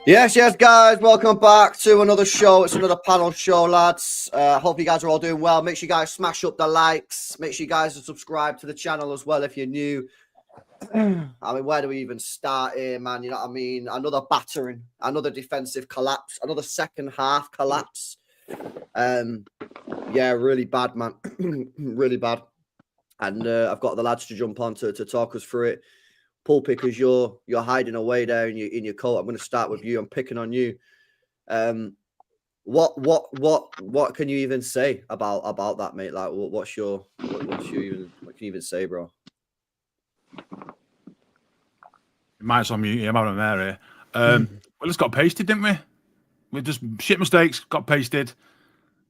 Yes, guys. Welcome back to another show. It's another panel show, lads. Hope you guys are all doing well. Make sure you guys smash up the likes. Make sure you guys are subscribed to the channel as well if you're new. I mean, where do we even start here, man? You know what I mean? Another battering, another defensive collapse, another second half collapse. Yeah, really bad, man. Really bad. And I've got the lads to jump on to talk us through it. Pull pickers, you're hiding away there in your coat. I'm going to start with you. I'm picking on you. What can you even say about that, mate? Like, what can you even say, bro? Mike's on mute. I'm having a mare here. We just got pasted, didn't we? We just shit mistakes, got pasted,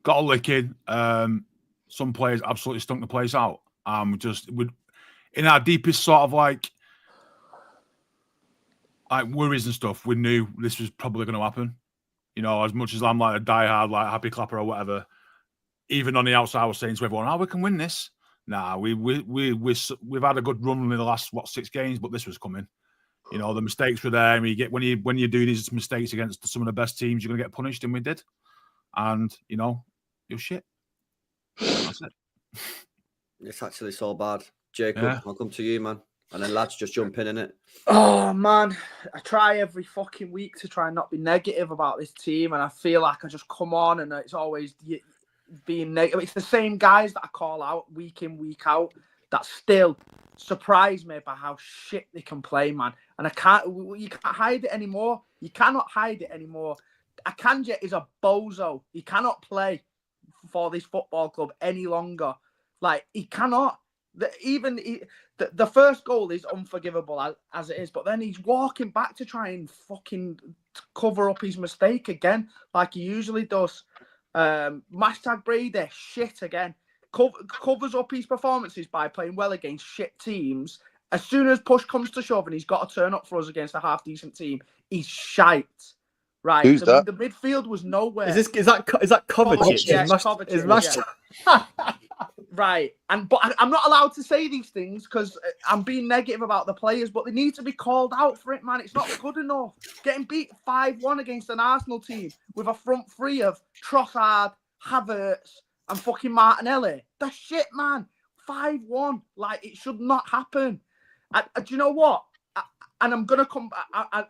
got a licking. Some players absolutely stunk the place out. We in our deepest sort of like worries and stuff, we knew this was probably going to happen. You know, as much as I'm like a diehard, like happy clapper or whatever, even on the outside, I was saying to everyone, "Oh, we can win this." Nah, we've had a good run in the last 6 games, but this was coming. You know, the mistakes were there, and you get when you do these mistakes against some of the best teams, you're going to get punished, and we did. And you know, you're shit. That's it. It's actually so bad, Jacob. I'll come to you, man. And then lads, just jump in it. Oh, man. I try every fucking week to try and not be negative about this team. And I feel like I just come on and it's always being negative. It's the same guys that I call out week in, week out that still surprise me by how shit they can play, man. And you can't hide it anymore. You cannot hide it anymore. Akanji is a bozo. He cannot play for this football club any longer. Like, he cannot. The first goal is unforgivable as it is, but then he's walking back to try and fucking cover up his mistake again, like he usually does. Hashtag Brady, shit again. Covers up his performances by playing well against shit teams. As soon as push comes to shove and he's got to turn up for us against a half-decent team, he's shite. Right, Who's that? The midfield was nowhere. Is that Kovacic? Yeah, Kovacic. Right, but I'm not allowed to say these things because I'm being negative about the players, but they need to be called out for it, man. It's not good enough. Getting beat 5-1 against an Arsenal team with a front three of Trossard, Havertz, and fucking Martinelli. That's shit, man. 5-1. Like, it should not happen. Do you know what? And I'm gonna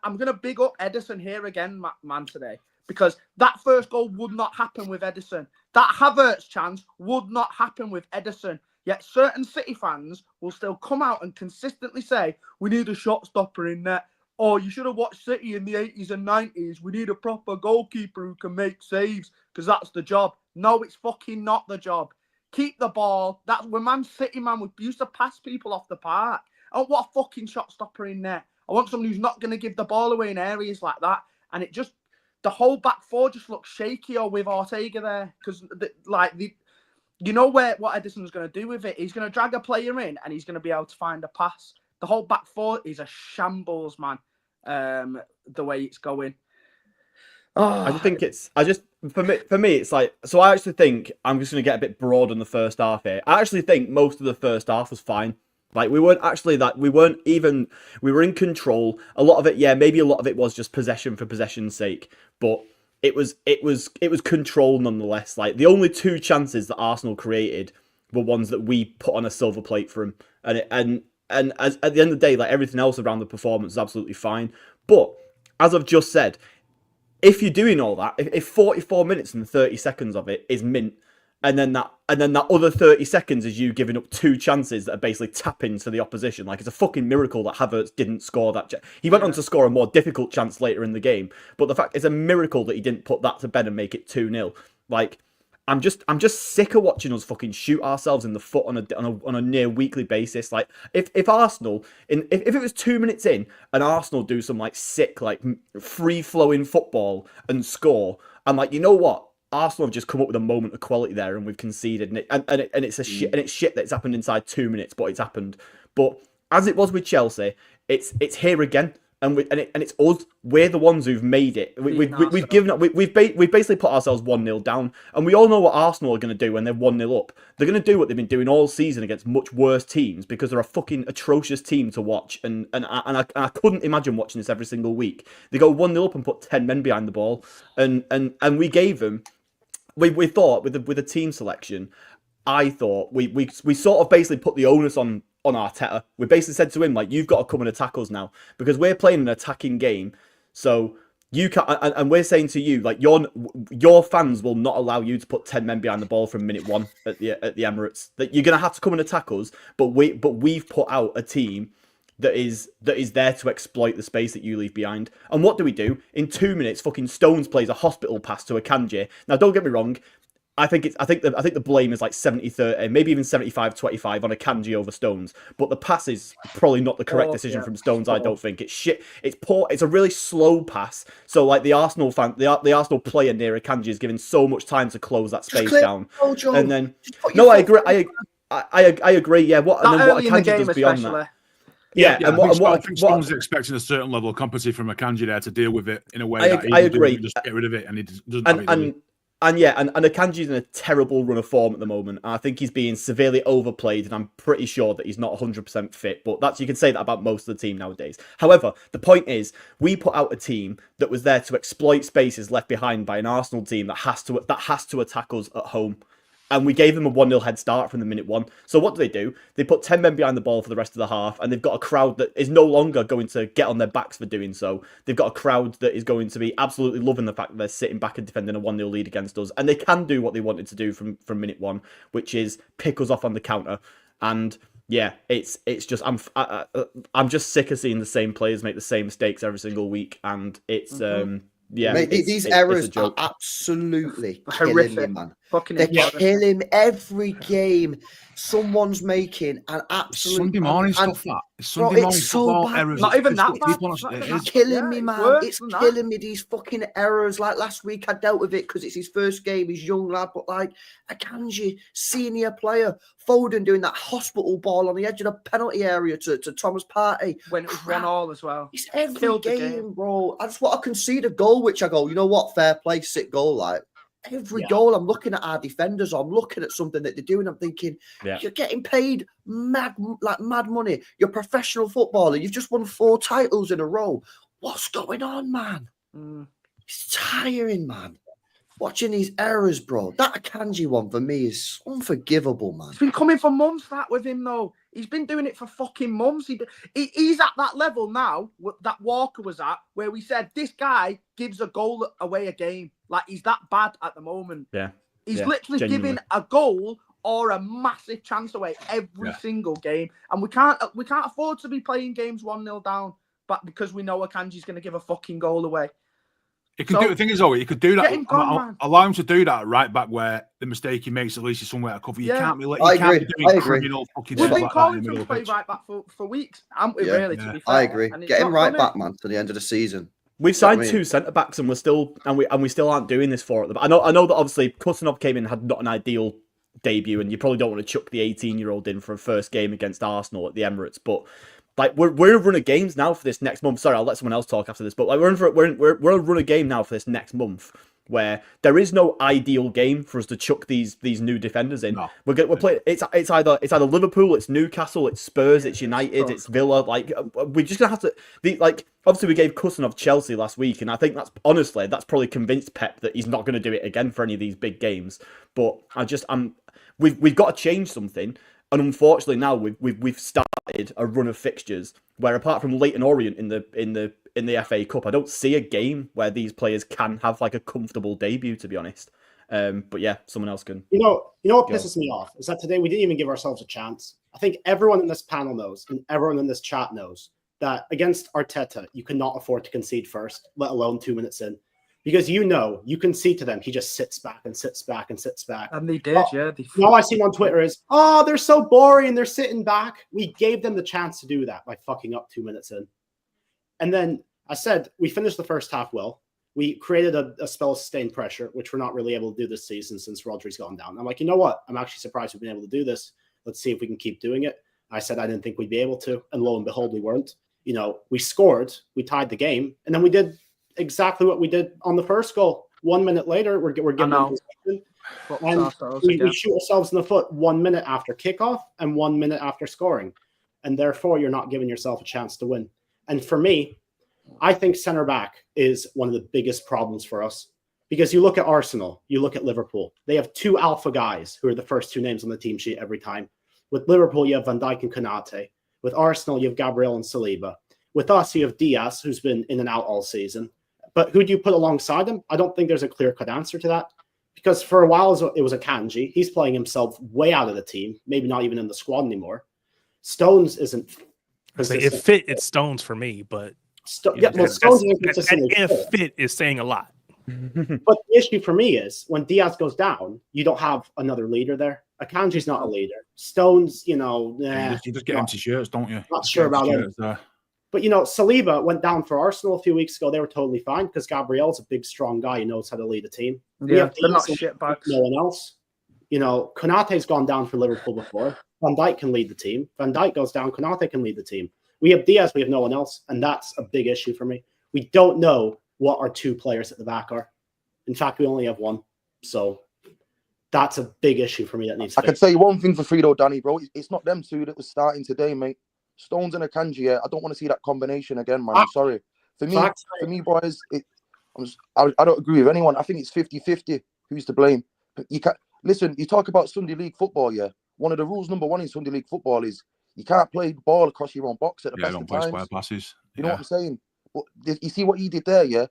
I'm gonna big up Edison here again, man, today, because that first goal would not happen with Edison. That Havertz chance would not happen with Edison. Yet certain City fans will still come out and consistently say, we need a shot stopper in there. Or you should have watched City in the 80s and 90s. We need a proper goalkeeper who can make saves because that's the job. No, it's fucking not the job. Keep the ball. That's when Man City, man, we used to pass people off the park. I don't want a fucking shot stopper in there. I want someone who's not going to give the ball away in areas like that. And it just, the whole back four just looks shaky or with Ortega there. Because, you know what Edison's going to do with it? He's going to drag a player in and he's going to be able to find a pass. The whole back four is a shambles, man, the way it's going. Oh. For me, it's like, so I actually think, I'm just going to get a bit broad in the first half here. I actually think most of the first half was fine. Like, we were in control. A lot of it, yeah, maybe a lot of it was just possession for possession's sake, but it was control nonetheless. Like, the only 2 chances that Arsenal created were ones that we put on a silver plate for him, and as at the end of the day, like, everything else around the performance is absolutely fine. But as I've just said, if you're doing all that, if 44 minutes and 30 seconds of it is mint, and then that other 30 seconds is you giving up 2 chances that are basically tap-ins for the opposition. Like, it's a fucking miracle that Havertz didn't score that. He went on to score a more difficult chance later in the game, but the fact it's a miracle that he didn't put that to bed and make it 2-0. Like, I'm just sick of watching us fucking shoot ourselves in the foot on a near weekly basis. Like, if Arsenal, if it was 2 minutes in and Arsenal do some like sick, like free flowing football and score, I'm like, you know what? Arsenal have just come up with a moment of quality there, and we've conceded, and it's shit that it's happened inside 2 minutes, but it's happened. But as it was with Chelsea, it's here again, and it's us. We're the ones who've made it. We've given up. We've basically put ourselves 1-0 down, and we all know what Arsenal are going to do when they're 1-0 up. They're going to do what they've been doing all season against much worse teams because they're a fucking atrocious team to watch. And I couldn't imagine watching this every single week. They go 1-0 up and put 10 men behind the ball, and we gave them. We thought with the team selection, I thought we sort of basically put the onus on Arteta. We basically said to him, like, you've got to come and attack us now because we're playing an attacking game. So you can, and we're saying to you, like, your fans will not allow you to put 10 men behind the ball from minute 1 at the Emirates. That you're gonna have to come and attack us. But we've put out a team that is there to exploit the space that you leave behind. And what do? In 2 minutes, fucking Stones plays a hospital pass to Akanji. Now, don't get me wrong. I think the blame is like 70-30, maybe even 75-25 on Akanji over Stones. But the pass is probably not the correct decision from Stones. I don't think it's shit. It's poor. It's a really slow pass. So like the Arsenal player near Akanji is given so much time to close that space down. And then I agree. I agree. Yeah. What Akanji does beyond that. Yeah, and I think Stones is expecting a certain level of competency from Akanji there to deal with it in a way that I agree. Just get rid of it, and he doesn't have it. And Akanji's in a terrible run of form at the moment. And I think he's being severely overplayed, and I'm pretty sure that he's not 100% fit. But you can say that about most of the team nowadays. However, the point is, we put out a team that was there to exploit spaces left behind by an Arsenal team that has to attack us at home. And we gave them a 1-0 head start from the minute 1. So what do? They put 10 men behind the ball for the rest of the half, and they've got a crowd that is no longer going to get on their backs for doing so. They've got a crowd that is going to be absolutely loving the fact that they're sitting back and defending a 1-0 lead against us. And they can do what they wanted to do from minute 1, which is pick us off on the counter. And yeah, it's just I'm just sick of seeing the same players make the same mistakes every single week, and it's yeah, mate, these errors are absolutely killing me, man. They're killing every game. Someone's making an absolute Sunday morning stuff. It's Sunday morning so bad. errors. Not even that bad. It's killing me, man. It's killing me. These fucking errors. Like last week, I dealt with it because it's his first game. He's young lad, but like Akanji, senior player, Foden doing that hospital ball on the edge of the penalty area to Thomas Partey when it was 1-1 as well. It's every game, bro. I just want to concede a goal, which I go, you know what? Fair play, sick goal, like. Every goal, I'm looking at our defenders, I'm looking at something that they're doing, I'm thinking, you're getting paid mad money. You're a professional footballer. You've just won 4 titles in a row. What's going on, man? It's tiring, man. Watching these errors, bro. That Akanji one for me is unforgivable, man. It's been coming for months, that with him, though. He's been doing it for fucking months. He's at that level now that Walker was at, where we said, this guy gives a goal away a game. Like, he's that bad at the moment. Yeah. He's literally giving a goal or a massive chance away every single game. And we can't afford to be playing games 1-0 down, but because we know Akanji's going to give a fucking goal away. He can do the thing is, though, he could do that. Allow him to do that right back where the mistake he makes, at least he's somewhere to cover. You can't be doing criminal fucking We've stuff been like calling that him to play right back for weeks, haven't we, really, to be fair? I agree. Get him right back, man, to the end of the season. We've signed 2 centre backs, and we still aren't doing this for it. I know that obviously Kusanov came in and had not an ideal debut, and you probably don't want to chuck the 18-year-old in for a first game against Arsenal at the Emirates, but like we're in a run of games now for this next month. Sorry, I'll let someone else talk after this, but like we're a run of game now for this next month where there is no ideal game for us to chuck these new defenders in. No. We're playing. It's either Liverpool, it's Newcastle, it's Spurs, it's United, it's Villa. Like we're just gonna have to. Obviously we gave Kusanov Chelsea last week, and I think that's probably convinced Pep that he's not going to do it again for any of these big games. But we've got to change something. And unfortunately, now we've started a run of fixtures where, apart from Leyton Orient in the FA Cup, I don't see a game where these players can have like a comfortable debut. To be honest, but yeah, someone else can. You know what pisses me off is that today we didn't even give ourselves a chance. I think everyone in this panel knows, and everyone in this chat knows, that against Arteta you cannot afford to concede first, let alone 2 minutes in. Because you concede to them, he just sits back and sits back and sits back. And they did, All I've seen on Twitter is, they're so boring, they're sitting back. We gave them the chance to do that by fucking up 2 minutes in. And then I said, we finished the first half well. We created a spell of sustained pressure, which we're not really able to do this season since Rodri's gone down. I'm like, you know what? I'm actually surprised we've been able to do this. Let's see if we can keep doing it. I said I didn't think we'd be able to, and lo and behold, we weren't. we scored, we tied the game, and then we did exactly what we did on the first goal. 1 minute later, we're giving them possession, and we shoot ourselves in the foot 1 minute after kickoff and 1 minute after scoring, and therefore you're not giving yourself a chance to win. And for me, I think centre back is one of the biggest problems for us, because you look at Arsenal, you look at Liverpool, they have 2 alpha guys who are the first 2 names on the team sheet every time. With Liverpool, you have Van Dijk and Konate. With Arsenal, you have Gabriel and Saliba. With us, you have Diaz, who's been in and out all season. But who do you put alongside him? I don't think there's a clear-cut answer to that. Because for a while, it was Akanji. He's playing himself way out of the team, maybe not even in the squad anymore. Stones isn't. It's Stones for me, but Stones isn't consistently fit is saying a lot. But the issue for me is when Diaz goes down, you don't have another leader there. Akanji's not a leader. Stones, you just get empty shirts, don't you? Not sure about it. But Saliba went down for Arsenal a few weeks ago. They were totally fine because Gabriel's a big, strong guy who knows how to lead a team. Yeah, they're not shitbags. No one else. Konate's gone down for Liverpool before. Van Dijk can lead the team. Van Dijk goes down, Konate can lead the team. We have Diaz, we have no one else, and that's a big issue for me. We don't know what our 2 players at the back are. In fact, we only have 1. So that's a big issue for me that needs to I can tell you one thing for Frito, Danny, bro. It's not them 2 that was starting today, mate. Stones and Akanji, yeah. I don't want to see that combination again, man. I'm sorry. For me, boys, I don't agree with anyone. I think it's 50-50 who's to blame. You can't listen, you talk about Sunday League football, yeah. One of the rules number 1 in Sunday League football is you can't play the ball across your own box at the best of times. Square passes. You know what I'm saying? But you see what he did there, yeah?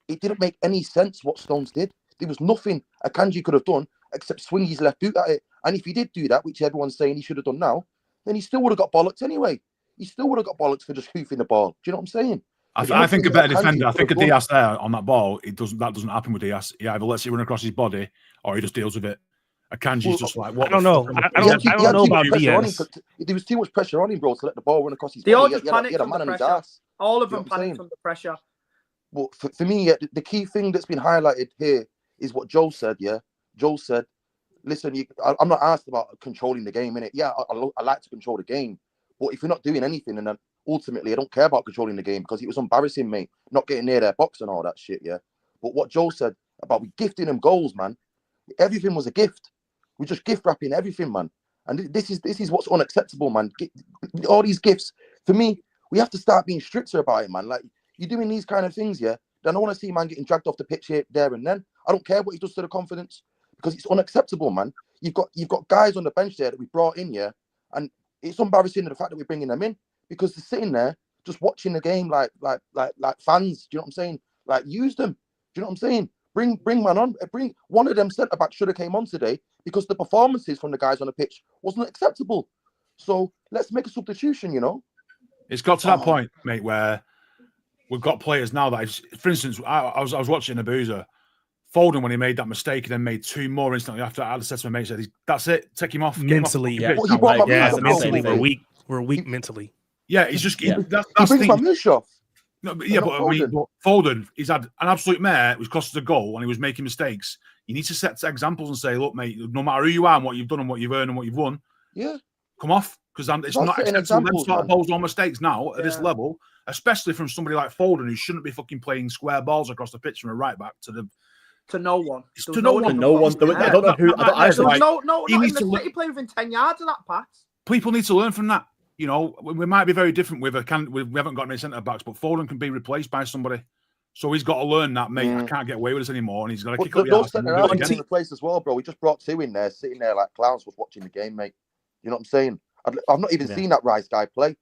It didn't make any sense what Stones did. There was nothing Akanji could have done except swing his left boot at it. And if he did do that, which everyone's saying he should have done now, then he still would have got bollocks anyway. He still would have got bollocks for just hoofing the ball. Do you know what I'm saying? I think a better defender. I think a Diaz there on that ball. That doesn't happen with Diaz. He either lets it run across his body or he just deals with it. Akanji's just like, what? I don't know. I don't know about Diaz. There was too much pressure on him, bro, to let the ball run across his body. They all just panicked from the pressure. All of them panicked from the pressure. Well, for me, the key thing that's been highlighted here is what Joe said. Yeah, Joe said, "Listen, I'm not asked about controlling the game, innit? Yeah, I like to control the game, but if you're not doing anything, and then ultimately, I don't care about controlling the game because it was embarrassing, mate, not getting near their box and all that shit. Yeah, but what Joe said about we gifting them goals, man, everything was a gift. We just gift wrapping everything, man, and this is what's unacceptable, man. All these gifts, for me, we have to start being stricter about it, man. Like." You're doing these kind of things, yeah? Then I want to see man getting dragged off the pitch here, there, and then. I don't care what he does to the confidence because it's unacceptable, man. You've got guys on the bench there that we brought in, yeah, and it's embarrassing the fact that we're bringing them in because they're sitting there just watching the game like fans. Do you know what I'm saying? Like use them. Do you know what I'm saying? Bring man on. Bring one of them centre backs should have came on today because the performances from the guys on the pitch wasn't acceptable. So let's make a substitution. It's got to that point, mate, where. We've got players now that, for instance, I was watching Bozo. Foden, when he made that mistake, and then made 2 more instantly after. I said to my mate, said, "That's it. Take him off." Mentally, mentally, we're weak mentally. Yeah, he's just that's he brings my moosh off. No, but Foden, he's had an absolute mare, which cost us a goal, and he was making mistakes. You need to set examples and say, "Look, mate, no matter who you are, and what you've done, and what you've earned, and what you've won, come off." Because it's not acceptable to start opposed on mistakes now at this level, especially from somebody like Foden who shouldn't be fucking playing square balls across the pitch from a right back to no one. To no one. I don't know who. He needs to play within 10 yards of that pass. People need to learn from that. We might be very different we haven't got any centre backs, but Foden can be replaced by somebody. So he's got to learn that, mate. I can't get away with this anymore, and he's got to kick up the arse. Those getting replaced as well, bro. We just brought 2 in there, sitting there like clowns, was watching the game, mate. You know what I'm saying? I've not even seen that Rice guy play.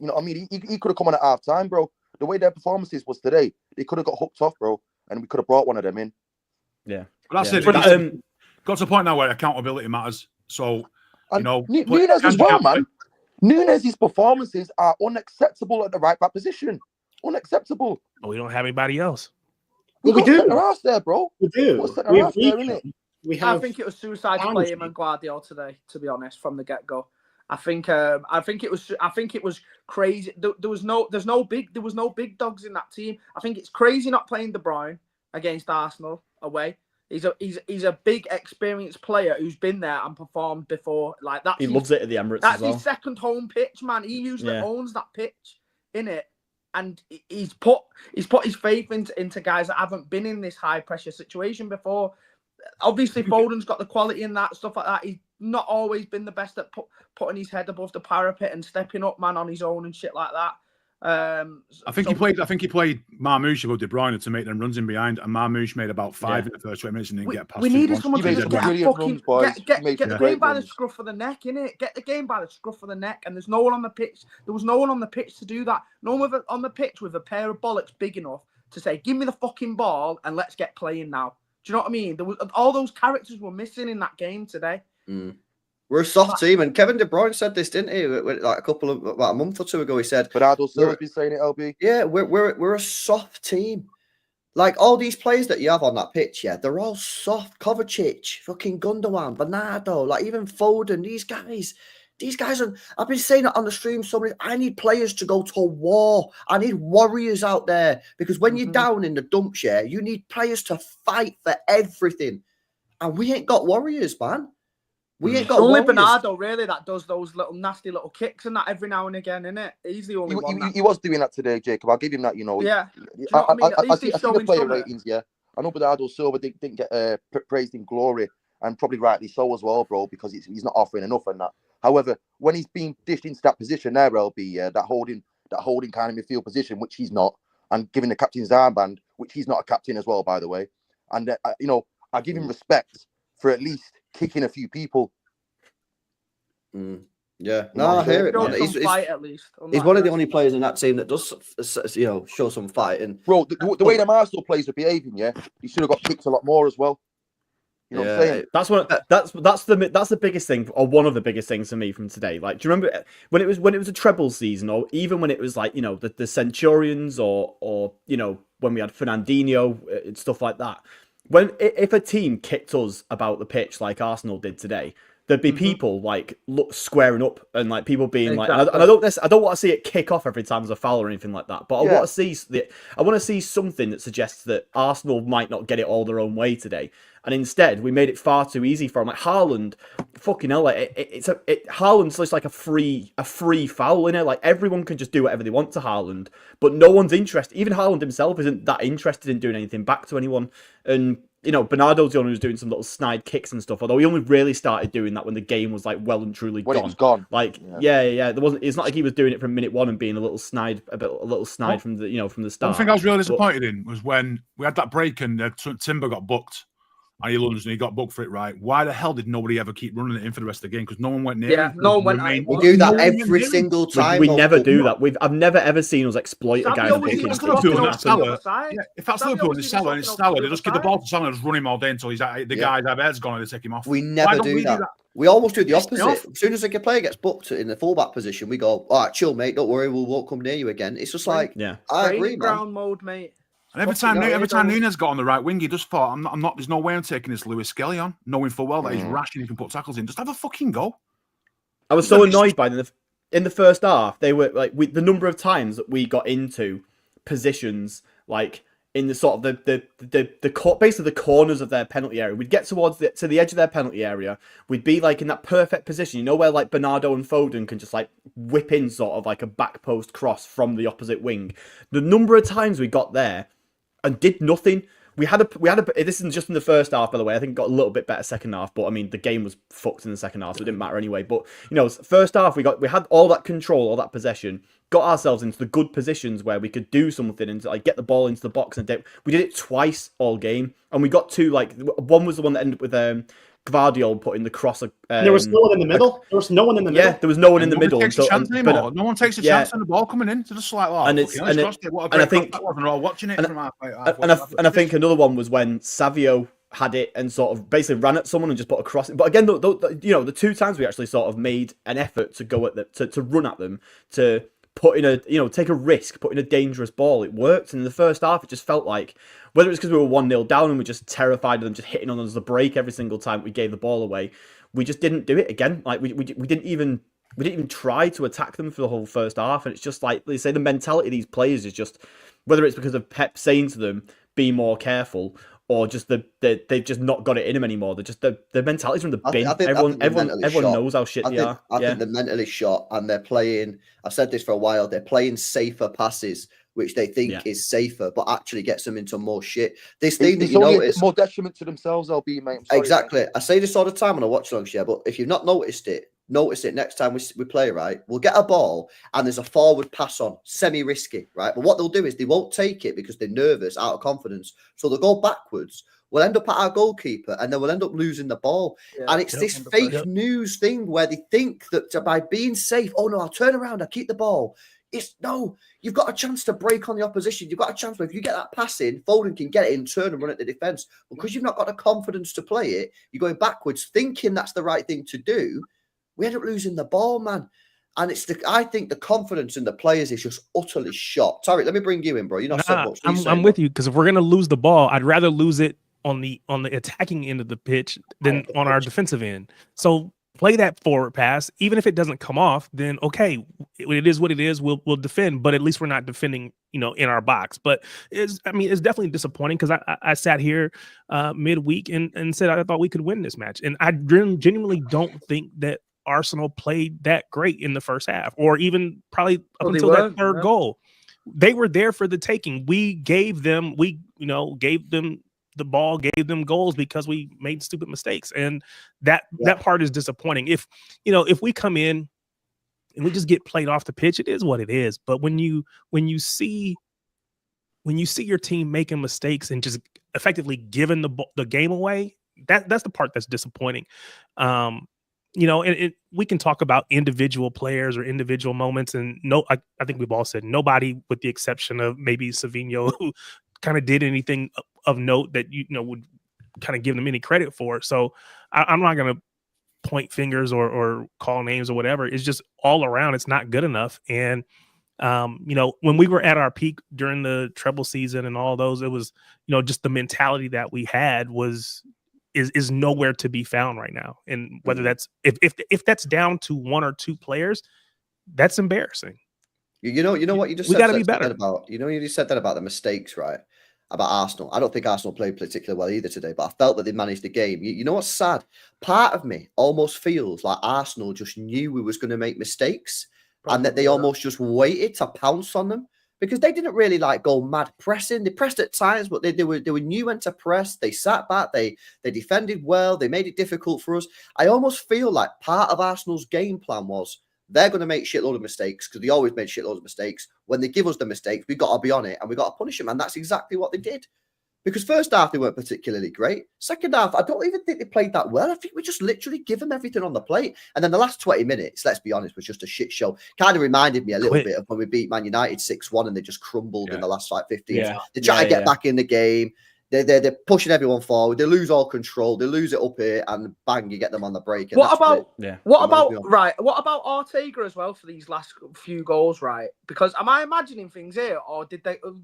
You know what I mean? He could have come on at half time, bro. The way their performances was today, they could have got hooked off, bro, and we could have brought one of them in. Yeah. But that's it. Got to a point now where accountability matters. So, Nunes as well, man. Nunes' performances are unacceptable at the right back position. Unacceptable. But we don't have anybody else. We do. There, bro. We do. I think it was suicide to play him and Guardiola today. To be honest, from the get go, I think it was crazy. There was no big dogs in that team. I think it's crazy not playing De Bruyne against Arsenal away. He's a big experienced player who's been there and performed before. Like that, he loves it at the Emirates. That's as well. His second home pitch, man. He usually owns that pitch. in it, and he's put his faith into guys that haven't been in this high pressure situation before. Obviously, Foden's got the quality in that, stuff like that. He's not always been the best at putting his head above the parapet and stepping up, man, on his own and shit like that. I think he played Marmoush above De Bruyne to make them runs in behind, and Marmoush made about 5 in the first 20 minutes and didn't get past. We needed someone to just get the game by the runs. scruff of the neck, innit? Get the game by the scruff of the neck, and there's no one on the pitch. There was no one on the pitch to do that. No one on the pitch with a pair of bollocks big enough to say, "Give me the fucking ball and let's get playing now." Do you know what I mean? All those characters were missing in that game today. We're a soft team, and Kevin De Bruyne said this, didn't he? Like about a month or two ago, he said. Bernardo Silva's been saying it, LB. Yeah, we're a soft team. Like all these players that you have on that pitch, yeah, they're all soft. Kovacic, fucking Gundogan, Bernardo, like even Foden. These guys are. I've been saying it on the stream so many. I need players to go to war. I need warriors out there because when you're down in the dumps, yeah, you need players to fight for everything, and we ain't got warriors, man. We ain't got only warriors. Bernardo really that does those little nasty little kicks and that every now and again, innit? He's the only one. He was doing that today, Jacob. I'll give him that. You know. Yeah. I see the player ratings. Yeah, I know Bernardo Silva didn't get praised in glory, and probably rightly so as well, bro, because he's not offering enough and that. However, when he's being dished into that position there, LB, that holding kind of midfield position, which he's not, and giving the captain's armband, which he's not a captain as well, by the way, and I give him respect for at least kicking a few people. Yeah, no, I hear it. Man. He's one of the only players in that team that does, show some fight. And bro, the way them Arsenal players are behaving, yeah, he should have got kicked a lot more as well. You know what I'm saying? That's the biggest thing, or one of the biggest things for me from today. Like, do you remember when it was a treble season, or even when it was like the Centurions, or when we had Fernandinho and stuff like that. If a team kicked us about the pitch like Arsenal did today, there'd be people like squaring up and like people being like, and I don't want to see it kick off every time there's a foul or anything like that. But I want to see something that suggests that Arsenal might not get it all their own way today. And instead, we made it far too easy for him. Like Haaland, fucking hell, Haaland's just like a free foul, innit? Like everyone can just do whatever they want to Haaland, but no one's interested. Even Haaland himself isn't that interested in doing anything back to anyone. And Bernardo's the one who's doing some little snide kicks and stuff. Although he only really started doing that when the game was like well and truly when gone. It was gone. Like There wasn't. It's not like he was doing it from minute one and being a little snide from the start. One thing I was really disappointed in was when we had that break and Timber got booked. And he lunged and he got booked for it, right? Why the hell did nobody ever keep running it in for the rest of the game? Because no one went near him. No one went. We do that every single time. We never do that. I've never ever seen us exploit a guy. If that's Liverpool and it's Salah, they just give the ball to Salah and just run him all day until the guy's head's gone and they take him off. We never do that. We almost do the opposite. As soon as a player gets booked in the fullback position, we go, all right, chill, mate. Don't worry, we won't come near you again. It's just like, I agree, ground mode, mate. And every time Nunes got on the right wing, he just thought, I'm not. There's no way I'm taking this Lewis Skelly on, knowing full well that he's rash and he can put tackles in. Just have a fucking go. I was so annoyed by them in the first half. They were like the number of times that we got into positions like in the sort of basically the corners of their penalty area. We'd get towards to the edge of their penalty area. We'd be like in that perfect position, where like Bernardo and Foden can just like whip in sort of like a back post cross from the opposite wing. The number of times we got there and did nothing. We had a. This isn't just in the first half, by the way. I think it got a little bit better second half, but I mean the game was fucked in the second half, so it didn't matter anyway. But first half we had all that control, all that possession, got ourselves into the good positions where we could do something and like get the ball into the box. And we did it twice all game, and we got two. Like one was the one that ended with Gvardiol putting the cross. There was no one in the middle. There was no one in the middle. Yeah, there was no one in the middle. No one takes a chance on the ball coming in. So just like, and I think we're all watching it from halfway. And I think another one was when Savio had it and sort of basically ran at someone and just put a cross. But again, the two times we actually sort of made an effort to go at them, to run at them, to put in take a risk, put in a dangerous ball. It worked. And in the first half, it just felt like, whether it's because we were 1-0 down and we're just terrified of them just hitting on us the break every single time we gave the ball away, we just didn't do it again. Like we didn't even try to attack them for the whole first half. And it's just like they say, the mentality of these players is just, whether it's because of Pep saying to them, be more careful, or just they've just not got it in them anymore. They're just the mentality's from the bin. I think Everyone knows how shit they are. I think they're mentally shot, and they're playing. I've said this for a while. They're playing safer passes, which they think is safer, but actually gets them into more shit. This thing that you notice, more detriment to themselves. LB, mate. Exactly. Mate. I say this all the time when I watch longs, but if you've not noticed it, notice it next time we play, right? We'll get a ball and there's a forward pass on, semi-risky, right? But what they'll do is they won't take it because they're nervous, out of confidence. So they'll go backwards. We'll end up at our goalkeeper and then we'll end up losing the ball. And it's this fake news thing where they think that by being safe, oh no, I'll turn around, I'll keep the ball. No, you've got a chance to break on the opposition. You've got a chance where if you get that pass in, Foden can get it in, turn and run at the defence. Because you've not got the confidence to play it, you're going backwards, thinking that's the right thing to do. We end up losing the ball, man. And I think the confidence in the players is just utterly shot. Tarek, let me bring you in, bro. You're not so much. I'm with you, because if we're gonna lose the ball, I'd rather lose it on the attacking end of the pitch than on our defensive end. So play that forward pass, even if it doesn't come off, then okay, it is what it is. We'll defend, but at least we're not defending, in our box. But it's definitely disappointing, because I sat here midweek and said I thought we could win this match, and I genuinely don't think that Arsenal played that great in the first half, or even probably up until that third goal. They were there for the taking. We gave them the ball, gave them goals because we made stupid mistakes, and that part is disappointing. If we come in and we just get played off the pitch, it is what it is. But when you see your team making mistakes and just effectively giving the game away, that's the part that's disappointing. And we can talk about individual players or individual moments, and I think we've all said nobody, with the exception of maybe Savinho, who kind of did anything of note that would kind of give them any credit for. So I'm not going to point fingers or call names or whatever. It's just all around, it's not good enough. And when we were at our peak during the treble season and all those, it was just the mentality that we had is nowhere to be found right now. And whether that's if that's down to one or two players, that's embarrassing. You know what you just said. We got to be better about. You just said that about the mistakes, right? About Arsenal. I don't think Arsenal played particularly well either today, but I felt that they managed the game. You know what's sad? Part of me almost feels like Arsenal just knew we was going to make mistakes, and that they almost just waited to pounce on them, because they didn't really go mad pressing. They pressed at times, but they were knew when to press. They sat back. They defended well. They made it difficult for us. I almost feel like part of Arsenal's game plan was they're going to make shitload of mistakes, because they always made shitloads of mistakes. When they give us the mistakes, we got to be on it and we got to punish them. And that's exactly what they did. Because first half, they weren't particularly great. Second half, I don't even think they played that well. I think we just literally give them everything on the plate. And then the last 20 minutes, let's be honest, was just a shit show. Kind of reminded me a little bit of when we beat Man United 6-1 and they just crumbled in the last 15. Yeah. They try to get back in the game. They're pushing everyone forward. They lose all control. They lose it up here, and bang, you get them on the break. What about Ortega as well for these last few goals, right? Because am I imagining things here, or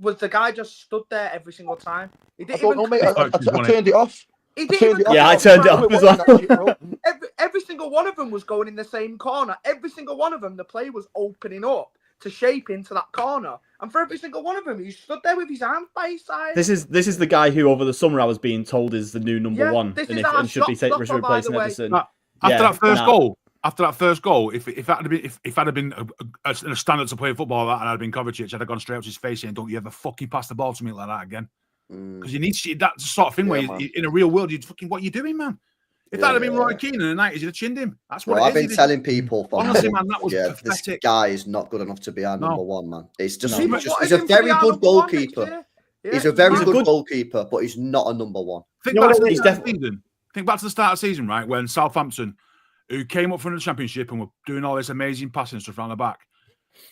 was the guy just stood there every single time? I don't know, mate. I turned it off. I turned it off as well. Every single one of them was going in the same corner. Every single one of them, the play was opening up to shape into that corner. And for every single one of them, he stood there with his arms by his side. This is the guy who over the summer I was being told is the new number one, and should be replacing Edison. After that first goal, if I'd have been a standard to play football that, and I'd been Kovacic, I'd have gone straight up to his face saying, "Don't you ever fucking pass the ball to me like that again." Because you need to see that sort of thing where in a real world, you'd fucking, what are you doing, man? If that had been Roy Keane in the 90s, you'd have chinned him. That's what I've been telling people. Honestly, man, that was pathetic. This guy is not good enough to be our number one, man. It's just, he's a very good goalkeeper. He's a very good goalkeeper, but he's not a number one. Think back to the start of the season, right, when Southampton, who came up from the Championship and were doing all this amazing passing stuff around the back,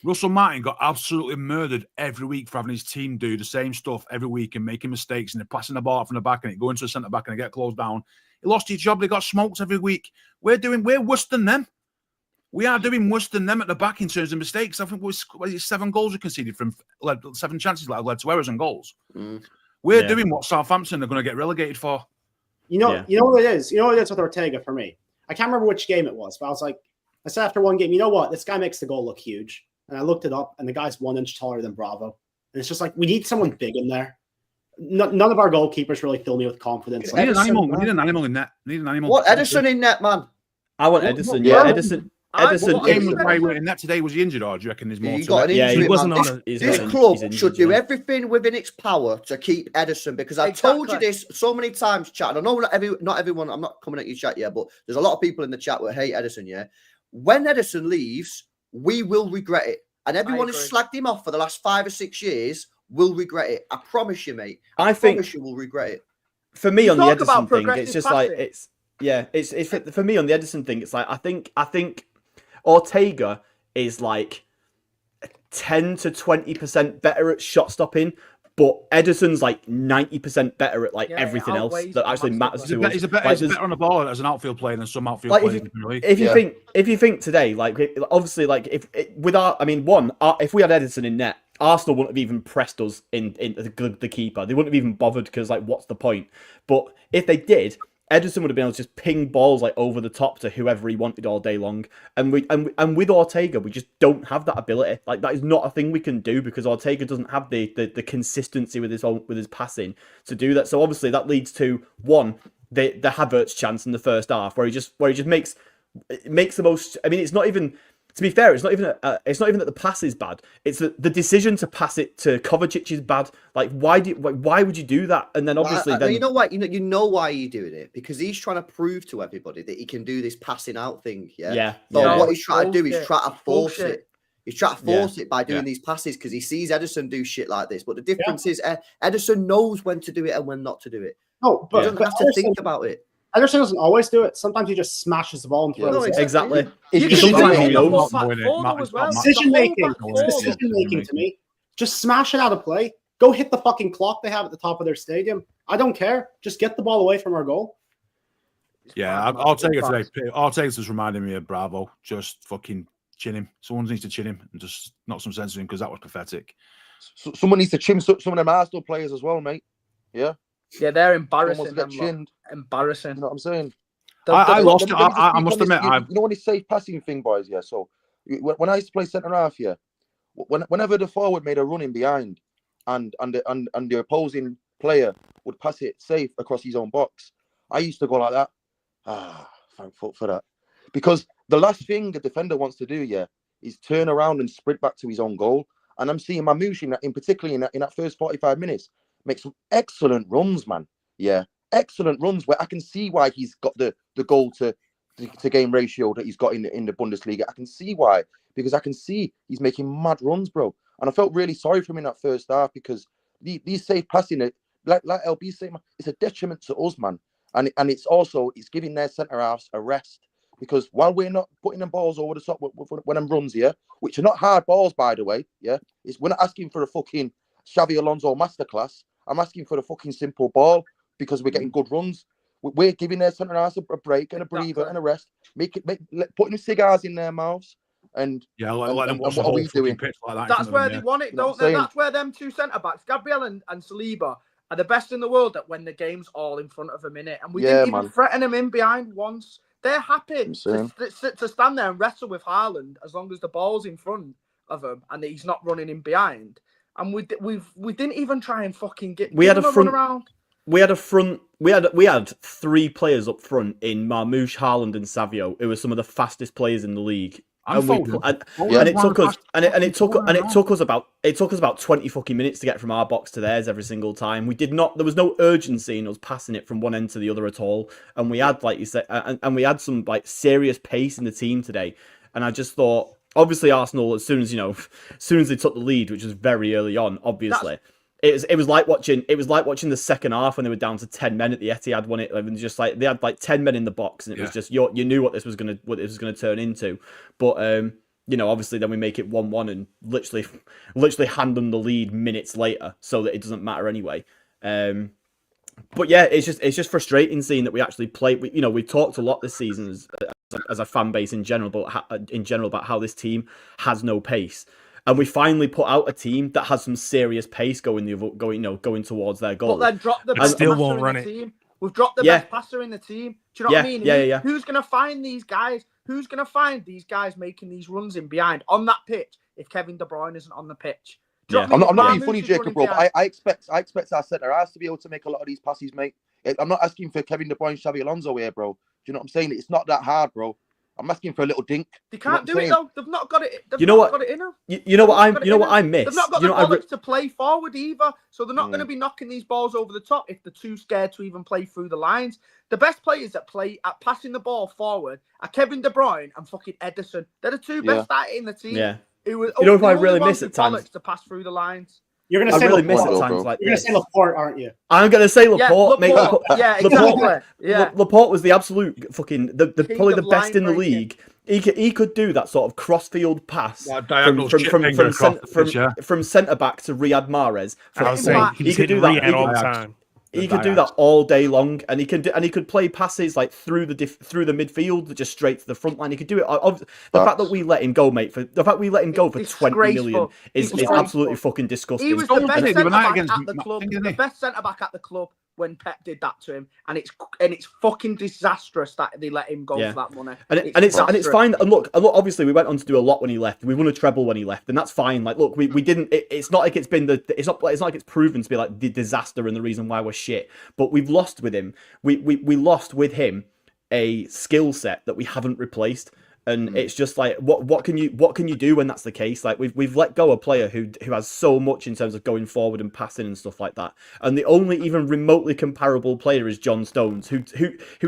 Russell Martin got absolutely murdered every week for having his team do the same stuff every week and making mistakes, and they're passing the ball out from the back and it going to the centre back and they get closed down. He lost his job. They got smoked every week. We're worse than them. We are doing worse than them at the back in terms of mistakes. I think we're 7 goals we conceded from 7 chances that led to errors and goals. We're doing what Southampton are going to get relegated for. You know what it is? You know what it is with Ortega for me? I can't remember which game it was, but I said after one game, you know what? This guy makes the goal look huge. And I looked it up, and the guy's 1 inch taller than Bravo. And it's just like, we need someone big in there. none of our goalkeepers really fill me with confidence. We need an Edison, animal. man. We need an animal in net. We need an animal. What Edison in net, man? I want What- Edison. what- Yeah, yeah. Edison. I- Edison. what Game is was it? why we're in net today. Was he injured, or do you reckon there's more He to got it? an Yeah, injury, he man. wasn't on This, a- he's this got an- club he's injured, should do yeah. everything within its power to keep Edison, because I've told you Exactly. this so many times, chat. I know not everyone. I'm not coming at you, chat, yeah, but there's a lot of people in the chat who hate Edison. Yeah, when Edison leaves, we will regret it, and everyone who's agree. slagged him off for the last 5 or 6 years will regret it. I promise you, mate. I think Promise you will regret it. for me You on the talk about Edison thing, it's progressive just like passing. it's for me on the Edison thing. It's like I think Ortega is like 10 to 20% better at shot stopping, but Edison's like 90% better at like Yeah, everything else outweighs that actually matters massively. to us. He's a better, Like, he's there's- better on the ball as an outfield player than some outfield Like, players in the Premier League. if you Yeah. think today, like obviously, like if we had Edison in net, Arsenal wouldn't have even pressed us in the keeper. They wouldn't have even bothered because like, what's the point? But if they did, Edison would have been able to just ping balls like over the top to whoever he wanted all day long. And with Ortega, we just don't have that ability. Like that is not a thing we can do because Ortega doesn't have the consistency with his passing to do that. So obviously that leads to one the Havertz chance in the first half where he just makes the most. I mean, it's not even. To be fair, it's not even that the pass is bad. It's that the decision to pass it to Kovacic is bad. Like, why would you do that? And then obviously, Well, then you know what? You know why you're doing it, because he's trying to prove to everybody that he can do this passing out thing. Yeah. yeah, So yeah. what he's trying to do is Bullshit. try to force Bullshit. it. He's trying to force it by doing Yeah. these passes because he sees Edison do shit like this. But the difference is Edison knows when to do it and when not to do it. No, He but, doesn't but have to Ederson, think about it. Ederson doesn't always do it. Sometimes he just smashes the ball and Yeah. throws No, it. Exactly. It's You just can do sometimes it he in the knows. whole back Not four winning, though as well. not The Decision whole making. back Decision four. Decision making to me. Just smash it out of play. Go hit the fucking clock they have at the top of their stadium. I don't care. Just get the ball away from our goal. Yeah, I'll take it today. Ortega's just reminding me of Bravo. Just fucking chin him. Someone needs to chin him and just knock some sense into him because that was pathetic. Someone needs to chin some of them Arsenal players as well, mate. Yeah, Yeah, they're almost embarrassing. get Them lot. chinned. Embarrassing. You know what I'm saying? I lost it. Let me I speak must on this, admit, you know when it's safe passing thing, boys. Yeah. So when I used to play centre half, yeah, whenever the forward made a run in behind, and the opposing player would pass it safe across his own box, I used to go like that. Thank fuck for that, because the last thing a defender wants to do, yeah, is turn around and sprint back to his own goal. And I'm seeing Mamouche in particularly in that first 45 minutes make some excellent runs, man. Yeah, excellent runs where I can see why he's got the goal to game ratio that he's got in the Bundesliga. I can see why, because I can see he's making mad runs, bro. And I felt really sorry for him in that first half because these safe passing, like LB said, it's a detriment to us, man. And it's giving their centre halves a rest, because while we're not putting them balls over the top when them runs here, which are not hard balls, by the way, yeah, we're not asking for a fucking Xavi Alonso masterclass. I'm asking for a fucking simple ball because we're getting good runs. We're giving their centre halves a break and a breather and a rest. Putting cigars in their mouths and let them watch the what are whole we fucking doing? pitch like that. That's where they want it, You know don't what I'm they? saying? That's where them two centre backs, Gabriel and Saliba, are the best in the world at when the game's all in front of them, innit? And we didn't even threaten them in behind once. They're happy to stand there and wrestle with Haaland as long as the ball's in front of him and he's not running in behind. And we didn't even try and fucking get. We had a front run around. We had 3 players up front in Marmoush, Haaland, and Savio, who were some of the fastest players in the league. And it took us about 20 fucking minutes to get from our box to theirs every single time. There was no urgency in us passing it from one end to the other at all. And we had, like you said, and we had some like serious pace in the team today. And I just thought, obviously Arsenal, as soon as they took the lead, which was very early on, obviously. It was like watching the second half when they were down to 10 men at the Etihad when just like they had like 10 men in the box and it was just you knew what this was gonna turn into. But obviously then we make it 1-1 and literally hand them the lead minutes later so that it doesn't matter anyway. But yeah, it's just frustrating seeing that we actually play. We've talked a lot this season as a fan base in general, about how this team has no pace. And we finally put out a team that has some serious pace going towards their goal. But then drop the best still passer won't in run the it. team. We've dropped the best passer in the team. Do you know what I mean? Yeah. Who's going to find these guys? Who's going to find these guys making these runs in behind on that pitch if Kevin De Bruyne isn't on the pitch? Drop I'm me- not being Marmoush funny, is Jacob, running bro. behind. I expect our centre halves to be able to make a lot of these passes, mate. I'm not asking for Kevin De Bruyne, Xavi Alonso here, bro. Do you know what I'm saying? It's not that hard, bro. I'm asking for a little dink. They You know can't what do I'm it saying? though. They've not got it. They've You know not what? got it in them. You know what I They've miss. not got You the know, bollocks to play forward either, so they're not Mm. going to be knocking these balls over the top if they're too scared to even play through the lines. The best players that play at passing the ball forward are Kevin De Bruyne and fucking Ederson. They're the two best at it in the team. Yeah. Who were, You know, if the I only really ones miss with at times- bollocks to pass through the lines. You're gonna I say really miss Laporte. at times bro. like You're gonna this. say Laporte, aren't you? I'm gonna say Laporte, mate. Laporte. Yeah, exactly. Yeah. Laporte was the absolute fucking the King probably of the best in the line league. He could do that sort of cross-field pass That diagonal chip finger across the pitch, yeah. from centre back to Riyad Mahrez. I was Getting saying back. he He was could hitting do that. Riyadh all the time. He could do that all day long, and he could play passes like through the midfield, just straight to the front line. He could do it. The fact that we let him go, mate, for 20 million is absolutely fucking disgusting. He was the Stones best did it the centre other night back against at the Man club. City, The didn't he? best centre back at the club when Pep did that to him, and it's fucking disastrous that they let him go for that money. And it's fine. And look, obviously we went on to do a lot when he left. We won a treble when he left, and that's fine. Like, look, we didn't. It's not like it's been it's not like it's proven to be like the disaster and the reason why we're shit. But we've lost with him. We lost with him a skill set that we haven't replaced. And it's just like, what can you do when that's the case? Like we've let go a player who has so much in terms of going forward and passing and stuff like that. And the only even remotely comparable player is John Stones, who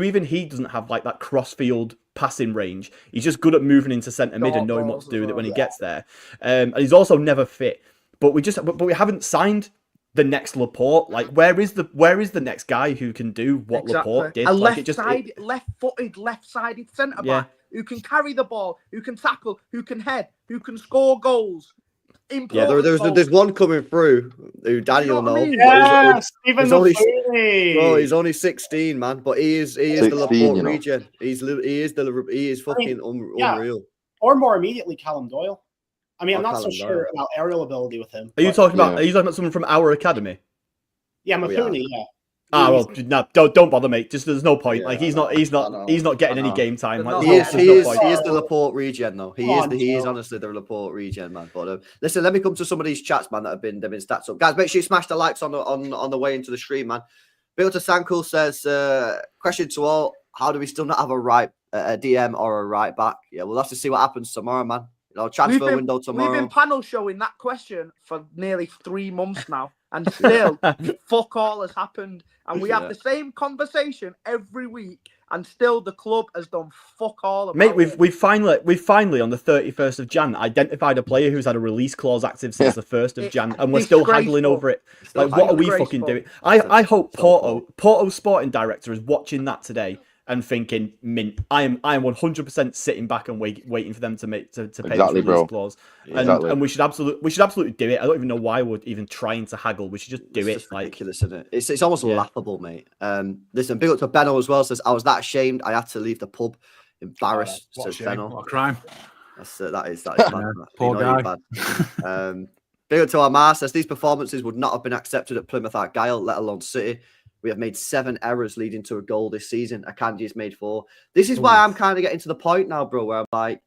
even he doesn't have like that cross-field passing range. He's just good at moving into centre mid and knowing what to do with it when he gets there. And he's also never fit. But we haven't signed the next Laporte. Like, where is the next guy who can do what Laporte did? A Like, left-footed, left-sided centre back who can carry the ball, who can tackle, who can head, who can score goals. Yeah, there's one coming through who Daniel knows. Yeah, Stephen he's only, Lafayette. he's only 16, man, but he is the 16, Laporte regen. He is fucking unreal. Or more immediately, Callum Doyle. I mean, I'm not Callum so sure Doyle. about aerial ability with him. Are you but- talking about someone from our academy? Yeah, Mafuni, yeah. Ah, well, no, don't bother, mate. Just there's no point. Yeah, like he's not getting any game time. Like, He there's is no point. the Laporte regen, though. He is honestly the Laporte regen, man. But listen, let me come to some of these chats, man, that have been stats up. Guys, make sure you smash the likes on the way into the stream, man. Bill to Sankul says, question to all: how do we still not have a DM or a right back? Yeah, we'll have to see what happens tomorrow, man. You know, transfer window tomorrow. We've been panel showing that question for nearly 3 months now, and still fuck all has happened. And we have the same conversation every week, and still the club has done fuck all about Mate, it. we've finally on the 31st of Jan identified a player who's had a release clause active since the 1st of Jan, and we're still haggling over it. Like, what are we fucking doing? I hope Porto's sporting director is watching that today and thinking, mint, I am 100% sitting back and waiting for them to pay this release clause. And we should absolutely do it. I don't even know why we're even trying to haggle. We should just do it. Like, ridiculous, isn't it? It's almost laughable, mate. Listen, big up to Benno as well. Says I was that ashamed I had to leave the pub. Embarrassed, says Benno. What a crime. That is bad. Poor guy. Bad. Big up to Amar says these performances would not have been accepted at Plymouth Argyle, let alone City. We have made 7 errors leading to a goal this season. Akanji has made 4. This is why I'm kind of getting to the point now, bro, where I'm like,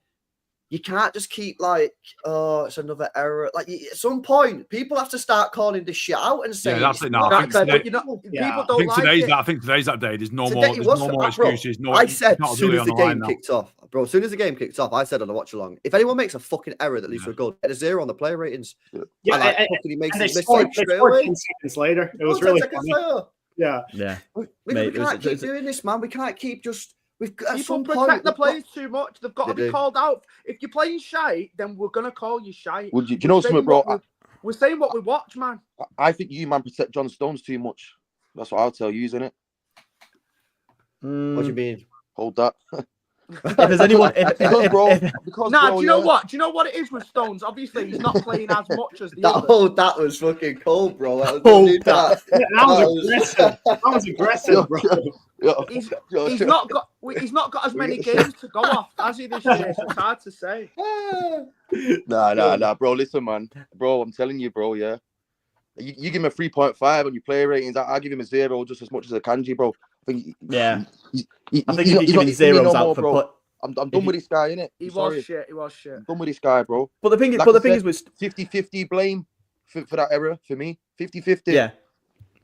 you can't just keep like, oh, it's another error. Like, at some point, people have to start calling this shit out and saying, that's it. No, I think today's that day. There's no more excuses. No, I said as soon as the game now. kicked off, bro. As soon as the game kicked off, I said on the watch along, if anyone makes a fucking error that leads to a goal, get a 0 on the player ratings. Yeah, he makes and his they scored mistake straight away. 10 seconds later. It was really funny. Yeah. We can't keep doing this, man. We can't keep just. People protect the players too much. They've got to be called out. If you're playing shite, then we're gonna call you shite. Do you know something, bro? We're saying what we watch, man. I think you, man, protect John Stones too much. That's what I'll tell you, isn't it? What do you mean? Hold that. If there's anyone, do you know what? Do you know what it is with Stones? Obviously, he's not playing as much as the others. That was fucking cold, bro. That was aggressive, bro. He's not got as many games to go off as he this year. So it's hard to say. Nah, bro. Listen, man, bro. I'm telling you, bro. Yeah, you give him a 3.5 on your player ratings. I'll give him a 0 just as much as a Kanji, bro. I think he's not zeros out for bro. I'm done with this guy, innit? He was shit. I'm done with this guy, bro. But the thing is with 50-50 blame. for that era for me. 50-50. Yeah.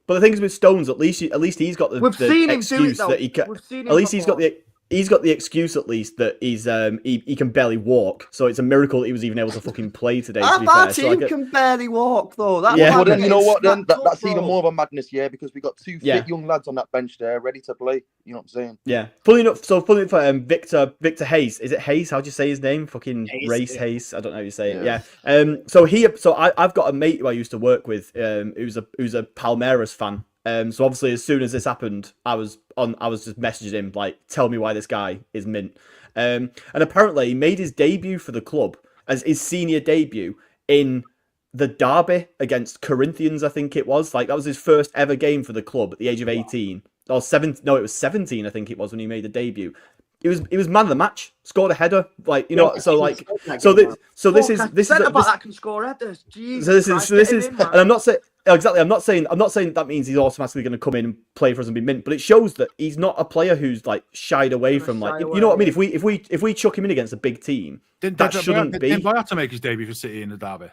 But the thing is with Stones, at least he's got the We've seen him do it, excuse though. that he can. We've seen him At least before. he's got the excuse at least that he's he can barely walk. So it's a miracle that he was even able to fucking play today. To Our be fair, team can barely walk though. That's Yeah. Well, then you know what? Then It's that's bro. even more of a madness, yeah, because we got two fit young lads on that bench there, ready to play. You know what I'm saying? Yeah. Funny enough for Victor Hayes. Is it Hayes? How do you say his name? Fucking Hayes, Hayes. I don't know how you say it. Yeah. Yeah. So I've got a mate who I used to work with. Who's a Palmeiras fan. So obviously, as soon as this happened, I was just messaging him like, "Tell me why this guy is mint." And apparently, he made his debut for the club as his senior debut in the derby against Corinthians. I think it was like that was his first ever game for the club at the age of 18 or 17. No, it was 17. I think it was when he made the debut. He was man of the match. Scored a header, like this is that can score headers. And I'm not saying exactly. I'm not saying that means he's automatically going to come in and play for us and be mint. But it shows that he's not a player who's like shied away from like you know what I mean. If we chuck him in against a big team, that shouldn't be. Didn't Boyata make his debut for City in the derby?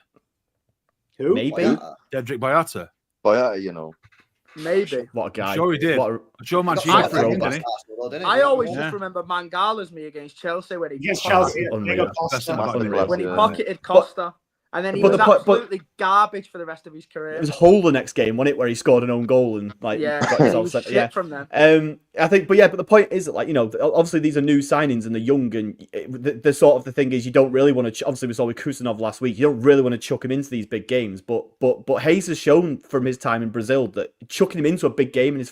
Who? Maybe Dedrick Boyata. But you know, maybe. What a guy! I'm sure he did. What I'm sure Man I City think didn't he? I always just remember Mangala's me against Chelsea when he Against pocketed- Chelsea, Unreal. Costa. when he Yeah. pocketed Costa, and then he But was the point- absolutely garbage for the rest of his career. It was Hull the next game, wasn't it, where he scored an own goal and like Yeah, got he himself was sent. shit Yeah, from them. I think, but the point is that like obviously these are new signings and they're young, and the sort of the thing is you don't really want to. Obviously we saw with Kusanov last week, you don't really want to chuck him into these big games. But Hayes has shown from his time in Brazil that chucking him into a big game in his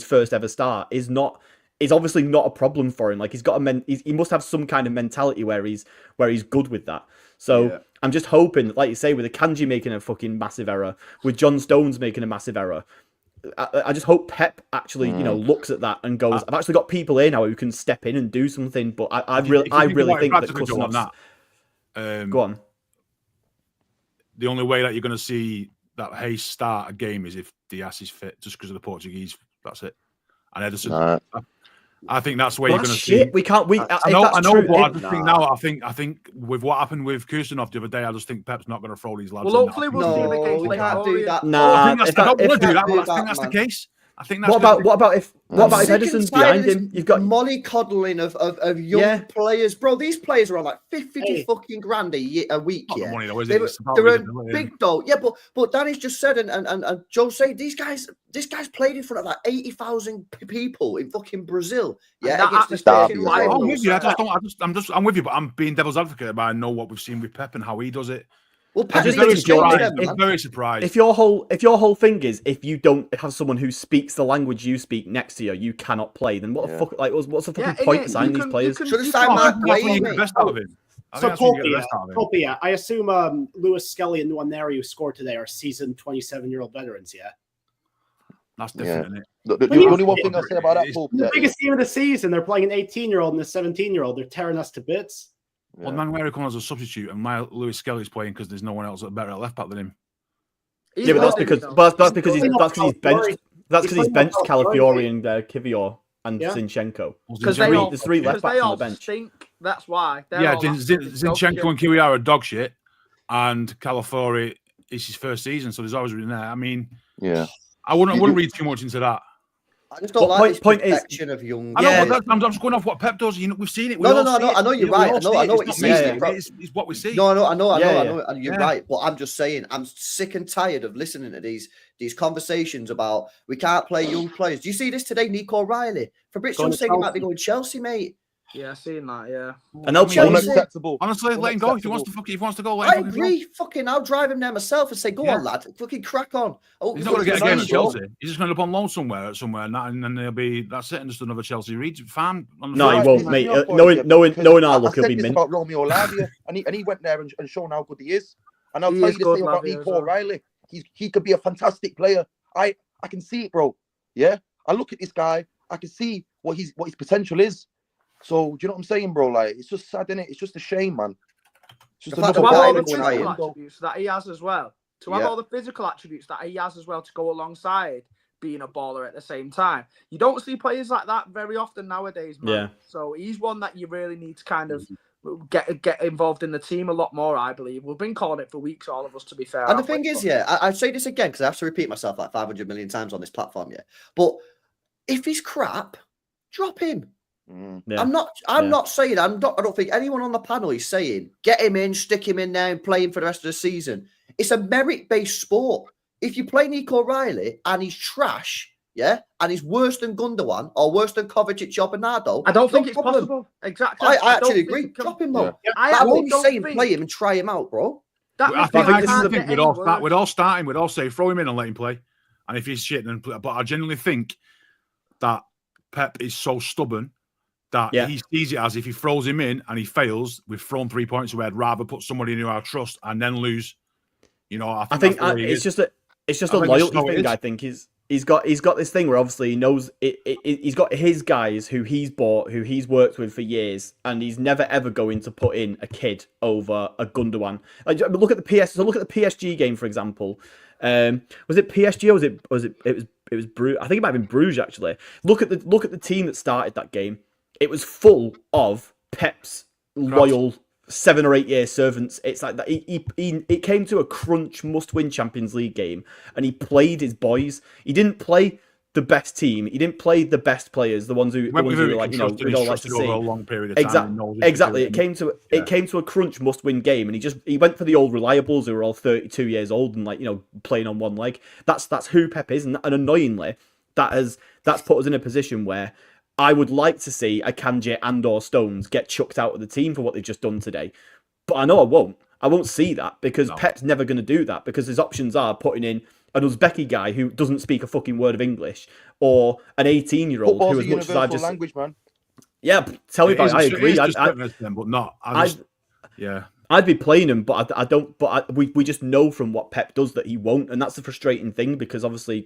first ever start is obviously not a problem for him. Like he's got he must have some kind of mentality where he's good with that. So I'm just hoping, like you say, with Akanji making a fucking massive error, with John Stones making a massive error, I just hope Pep actually, looks at that and goes, I've actually got people here now who can step in and do something. But I really think that Kusanov's... Go on. The only way that you're going to see that Hayes start a game is if Diaz is fit, just because of the Portuguese. That's it. And Ederson. I think that's where you're going to see. We can't. I know, but I just think now. I think with what happened with Kusanov the other day, I just think Pep's not going to throw these lads. Well, hopefully we'll see him against we can't do that. Nah, I don't want to do that, but I think that's the case. I think that's what about if sick Ederson's and tired behind of this him? You've got mollycoddling of young players, bro. These players are on like 50 fucking grand a week. not the Yeah, money though, is it? It's about they're a visibility. big dough. Yeah, but Danny's just said and Joe said this guy's played in front of like 80,000 people in fucking Brazil. Yeah, And that against atmosphere the is I'm wild. with you. I'm with you, but I'm being devil's advocate. But I know what we've seen with Pep and how he does it. Well, I Pep just needs think to it's change your them, right. man. Very surprised. if your whole thing is if you don't have someone who speaks the language you speak next to you, you cannot play. Then what the fuck? Like, what's the fucking point of signing these players? Should have signed Mark That's when you Wade, get the mate. best out of him. I So think that's when you get the best out of him. Copia, I assume Lewis Skelly and Nwaneri who scored today are seasoned 27-year-old veterans, yeah? That's different, isn't it? The only one thing I say about that, It's Pope, The biggest game of the season, they're playing an 18-year-old and a 17-year-old. They're tearing us to bits. Well, Manuel comes as a substitute, and Lewis Skelly's playing because there's no one else better at left back than him. Yeah, but that's because he's benched. That's because he's benched Calafiori and Kivior and Zinchenko. Because There's three left backs they on all the bench. stink. That's why. They're Yeah, all Zinchenko and Kiwi are dog shit, and Calafiori is his first season, so there's always been there. I mean, I wouldn't read too much into that. I just don't What like this point is- protection of young. I know, Yeah. but I'm just going off what Pep does. We've seen it. We No, all no, see it. I know you're We right. all I know see it. what It's you're not me saying. saying it, it's what we see. No, I know, Yeah, and you're yeah. right. But I'm just saying, I'm sick and tired of listening to these conversations about we can't play young players. Do you see this today, Nico Riley? Fabrizio Going to saying he might be Chelsea. going Chelsea, mate. Yeah, seen that. Yeah. And they'll Chelsea. change. Unacceptable. Honestly, let him go. If he wants to go, let I him fucking go. agree. Fucking, I'll drive him there myself and say, "Go on, lad, fucking crack on." Oh, He's not going to get a fucking game at nice, Chelsea. He's just going to end up on loan somewhere, and then he'll be that's it, and just another Chelsea fan. On the No, side. he won't, mate. Knowing our luck, he'll be I said this mint. about Romeo Lavia, and he went there and shown how good he is. And I'll He tell is you the good, same about Lavia, as Nico well. Riley. He could be a fantastic player. I can see it, bro. Yeah, I look at this guy. I can see what his potential is. So do you know what I'm saying, bro? Like, it's just sad, innit? It's just a shame, man. It's just The fact To that have Why all would the you physical try him? attributes that he has as well. To have Yeah. all the physical attributes that he has as well to go alongside being a baller at the same time. You don't see players like that very often nowadays, man. Yeah. So he's one that you really need to kind of get involved in the team a lot more. I believe we've been calling it for weeks, all of us. To be fair, And the thing is, I say this again because I have to repeat myself like 500 million times on this platform, but if he's crap, drop him. Yeah. I'm not saying I don't think anyone on the panel is saying get him in, stick him in there and play him for the rest of the season. It's a merit-based sport. If you play Nico Riley and he's trash, and he's worse than Gundogan or worse than Kovacic or Bernardo, I don't think it's possible. Exactly. I actually agree. Drop him though. Yeah. I'm only saying play him and try him out, bro. I think we'd all start him. We'd all say throw him in and let him play. And if he's shit, then play. But I genuinely think that Pep is so stubborn that he sees it as if he throws him in and he fails, we've thrown 3 points away. I'd rather put somebody in who I trust and then lose. I think it's just a loyalty thing. I think he's got this thing where obviously he knows he's got his guys who he's bought, who he's worked with for years, and he's never ever going to put in a kid over a Gundogan. Like, look at the PSG game, for example. Was it PSG or was it Bruges? I think it might have been Bruges actually. Look at the team that started that game. It was full of Pep's loyal 7 or 8 year servants. It's like that. It came to a crunch, must-win Champions League game, and he played his boys. He didn't play the best team. He didn't play the best players, the ones who were like, we'd all like to see. Over a long period of time. Exactly. It came to a crunch, must-win game, and he went for the old reliables who were all 32 years old and playing on one leg. That's who Pep is, and annoyingly, that's put us in a position where I would like to see Akanji and or Stones get chucked out of the team for what they've just done today. But I know I won't. I won't see that because Pep's never going to do that because his options are putting in an Uzbeki guy who doesn't speak a fucking word of English or an 18-year-old who, as much as I've just... language, man. Yeah, tell me about it. I agree. But not. I'd be playing him, but I don't. But we just know from what Pep does that he won't, and that's the frustrating thing because obviously,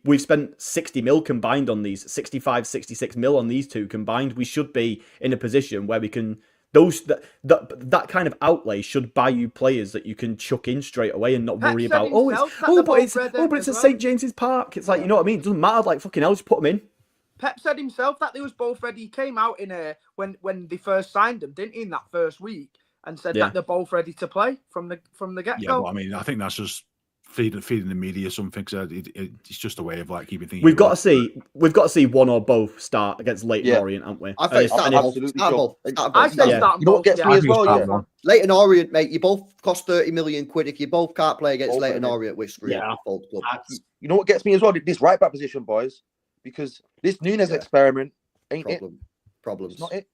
we've spent 60 mil combined on these, 65, 66 mil on these two combined. We should be in a position where we can that kind of outlay should buy you players that you can chuck in straight away and not worry about. But it's at St James's Park. It's like you know what I mean. It doesn't matter. Like fucking hell, just put them in. Pep said himself that they was both ready. He came out in when they first signed them, didn't he, in that first week, and said that they're both ready to play from the get go. Yeah, but I mean, I think that's just feeding the media something. So it's just a way of like keeping things. We've got to see one or both start against Leighton Orient, haven't we? I think I say start. You know what gets me as well? Yeah. Leighton Orient, mate. You both cost 30 million quid. If you both can't play against Leighton Orient, we're screwed. Yeah. You know what gets me as well? This right back position, boys, because this Nunes experiment ain't problems. It's not it.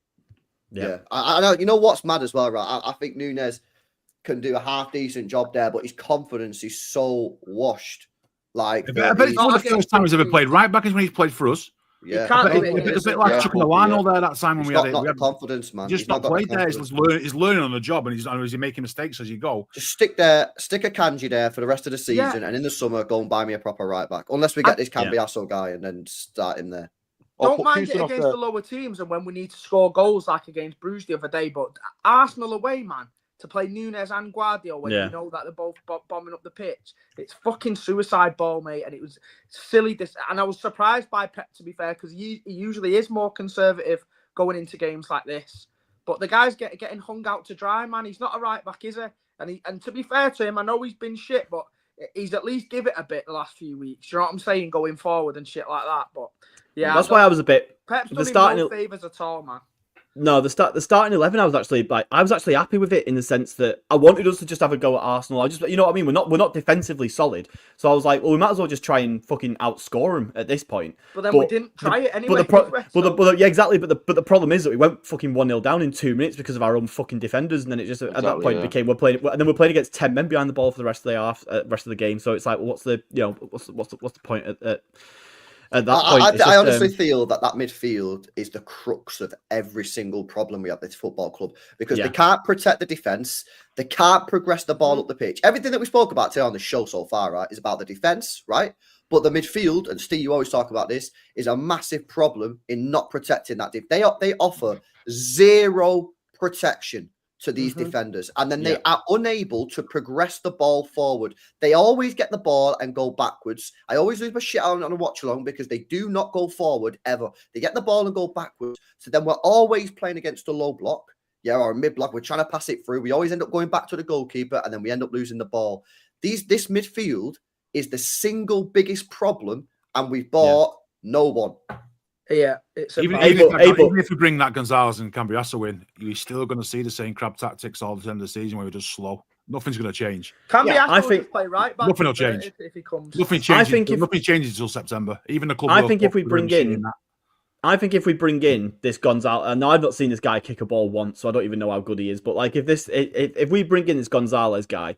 Yeah. I know. You know what's mad as well, right? I think Nunes can do a half decent job there, but his confidence is so washed. Like, I bet it's one of the first time he's ever played right back is when he's played for us. Yeah, it's a bit like chucking the line all there that time when we had it. Not confidence, man. He's not played there. He's learning on the job, and he's making mistakes as you go. Just stick a Kanji there for the rest of the season, and in the summer, go and buy me a proper right back. Unless we get this Cambiasso guy and then start him there. Don't mind it against the lower teams and when we need to score goals like against Bruges the other day, but Arsenal away, man, to play Nunes and Guardiola when you know that they're both bombing up the pitch. It's fucking suicide ball, mate, and it was silly. And I was surprised by Pep, to be fair, because he usually is more conservative going into games like this. But the guy's getting hung out to dry, man. He's not a right back, is he? And to be fair to him, I know he's been shit, but he's at least give it a bit the last few weeks. You know what I'm saying? Going forward and shit like that, but... Yeah, that's why I was a bit. Pep's done no favours at all, man. No, the starting 11, I was actually happy with it in the sense that I wanted us to just have a go at Arsenal. You know what I mean? We're not defensively solid, so I was like, well, we might as well just try and fucking outscore them at this point. But then we didn't try it anyway. Yeah, exactly. But the problem is that we went fucking 1-0 down in 2 minutes because of our own fucking defenders, and then it just at that point became we're playing against 10 men behind the ball for the rest of the game. So it's like, well, what's the point at that point? I honestly feel that midfield is the crux of every single problem we have at this football club because they can't protect the defence, they can't progress the ball up the pitch. Everything that we spoke about today on the show so far, right, is about the defence, right? But the midfield, and Steve, you always talk about this, is a massive problem in not protecting that. They offer zero protection to these defenders, and then they are unable to progress the ball forward. They always get the ball and go backwards. I always lose my shit on a watch along because they do not go forward ever. They get the ball and go backwards. So then we're always playing against the low block. yeah, or a mid-block. We're trying to pass it through. We always end up going back to the goalkeeper, and then we end up losing the ball. This midfield is the single biggest problem, and we've bought no one. Yeah, it's Even if we bring that Gonzalez and Cambiasso in, you're still going to see the same crap tactics all the end of the season where we're just slow. Nothing's going to change. Cambiasso I think will play right back. Nothing will change If he comes. Nothing changes. Nothing changes until September. Even the club. I think if we bring in this Gonzalez, and I've not seen this guy kick a ball once, so I don't even know how good he is. But like, if we bring in this Gonzalez guy,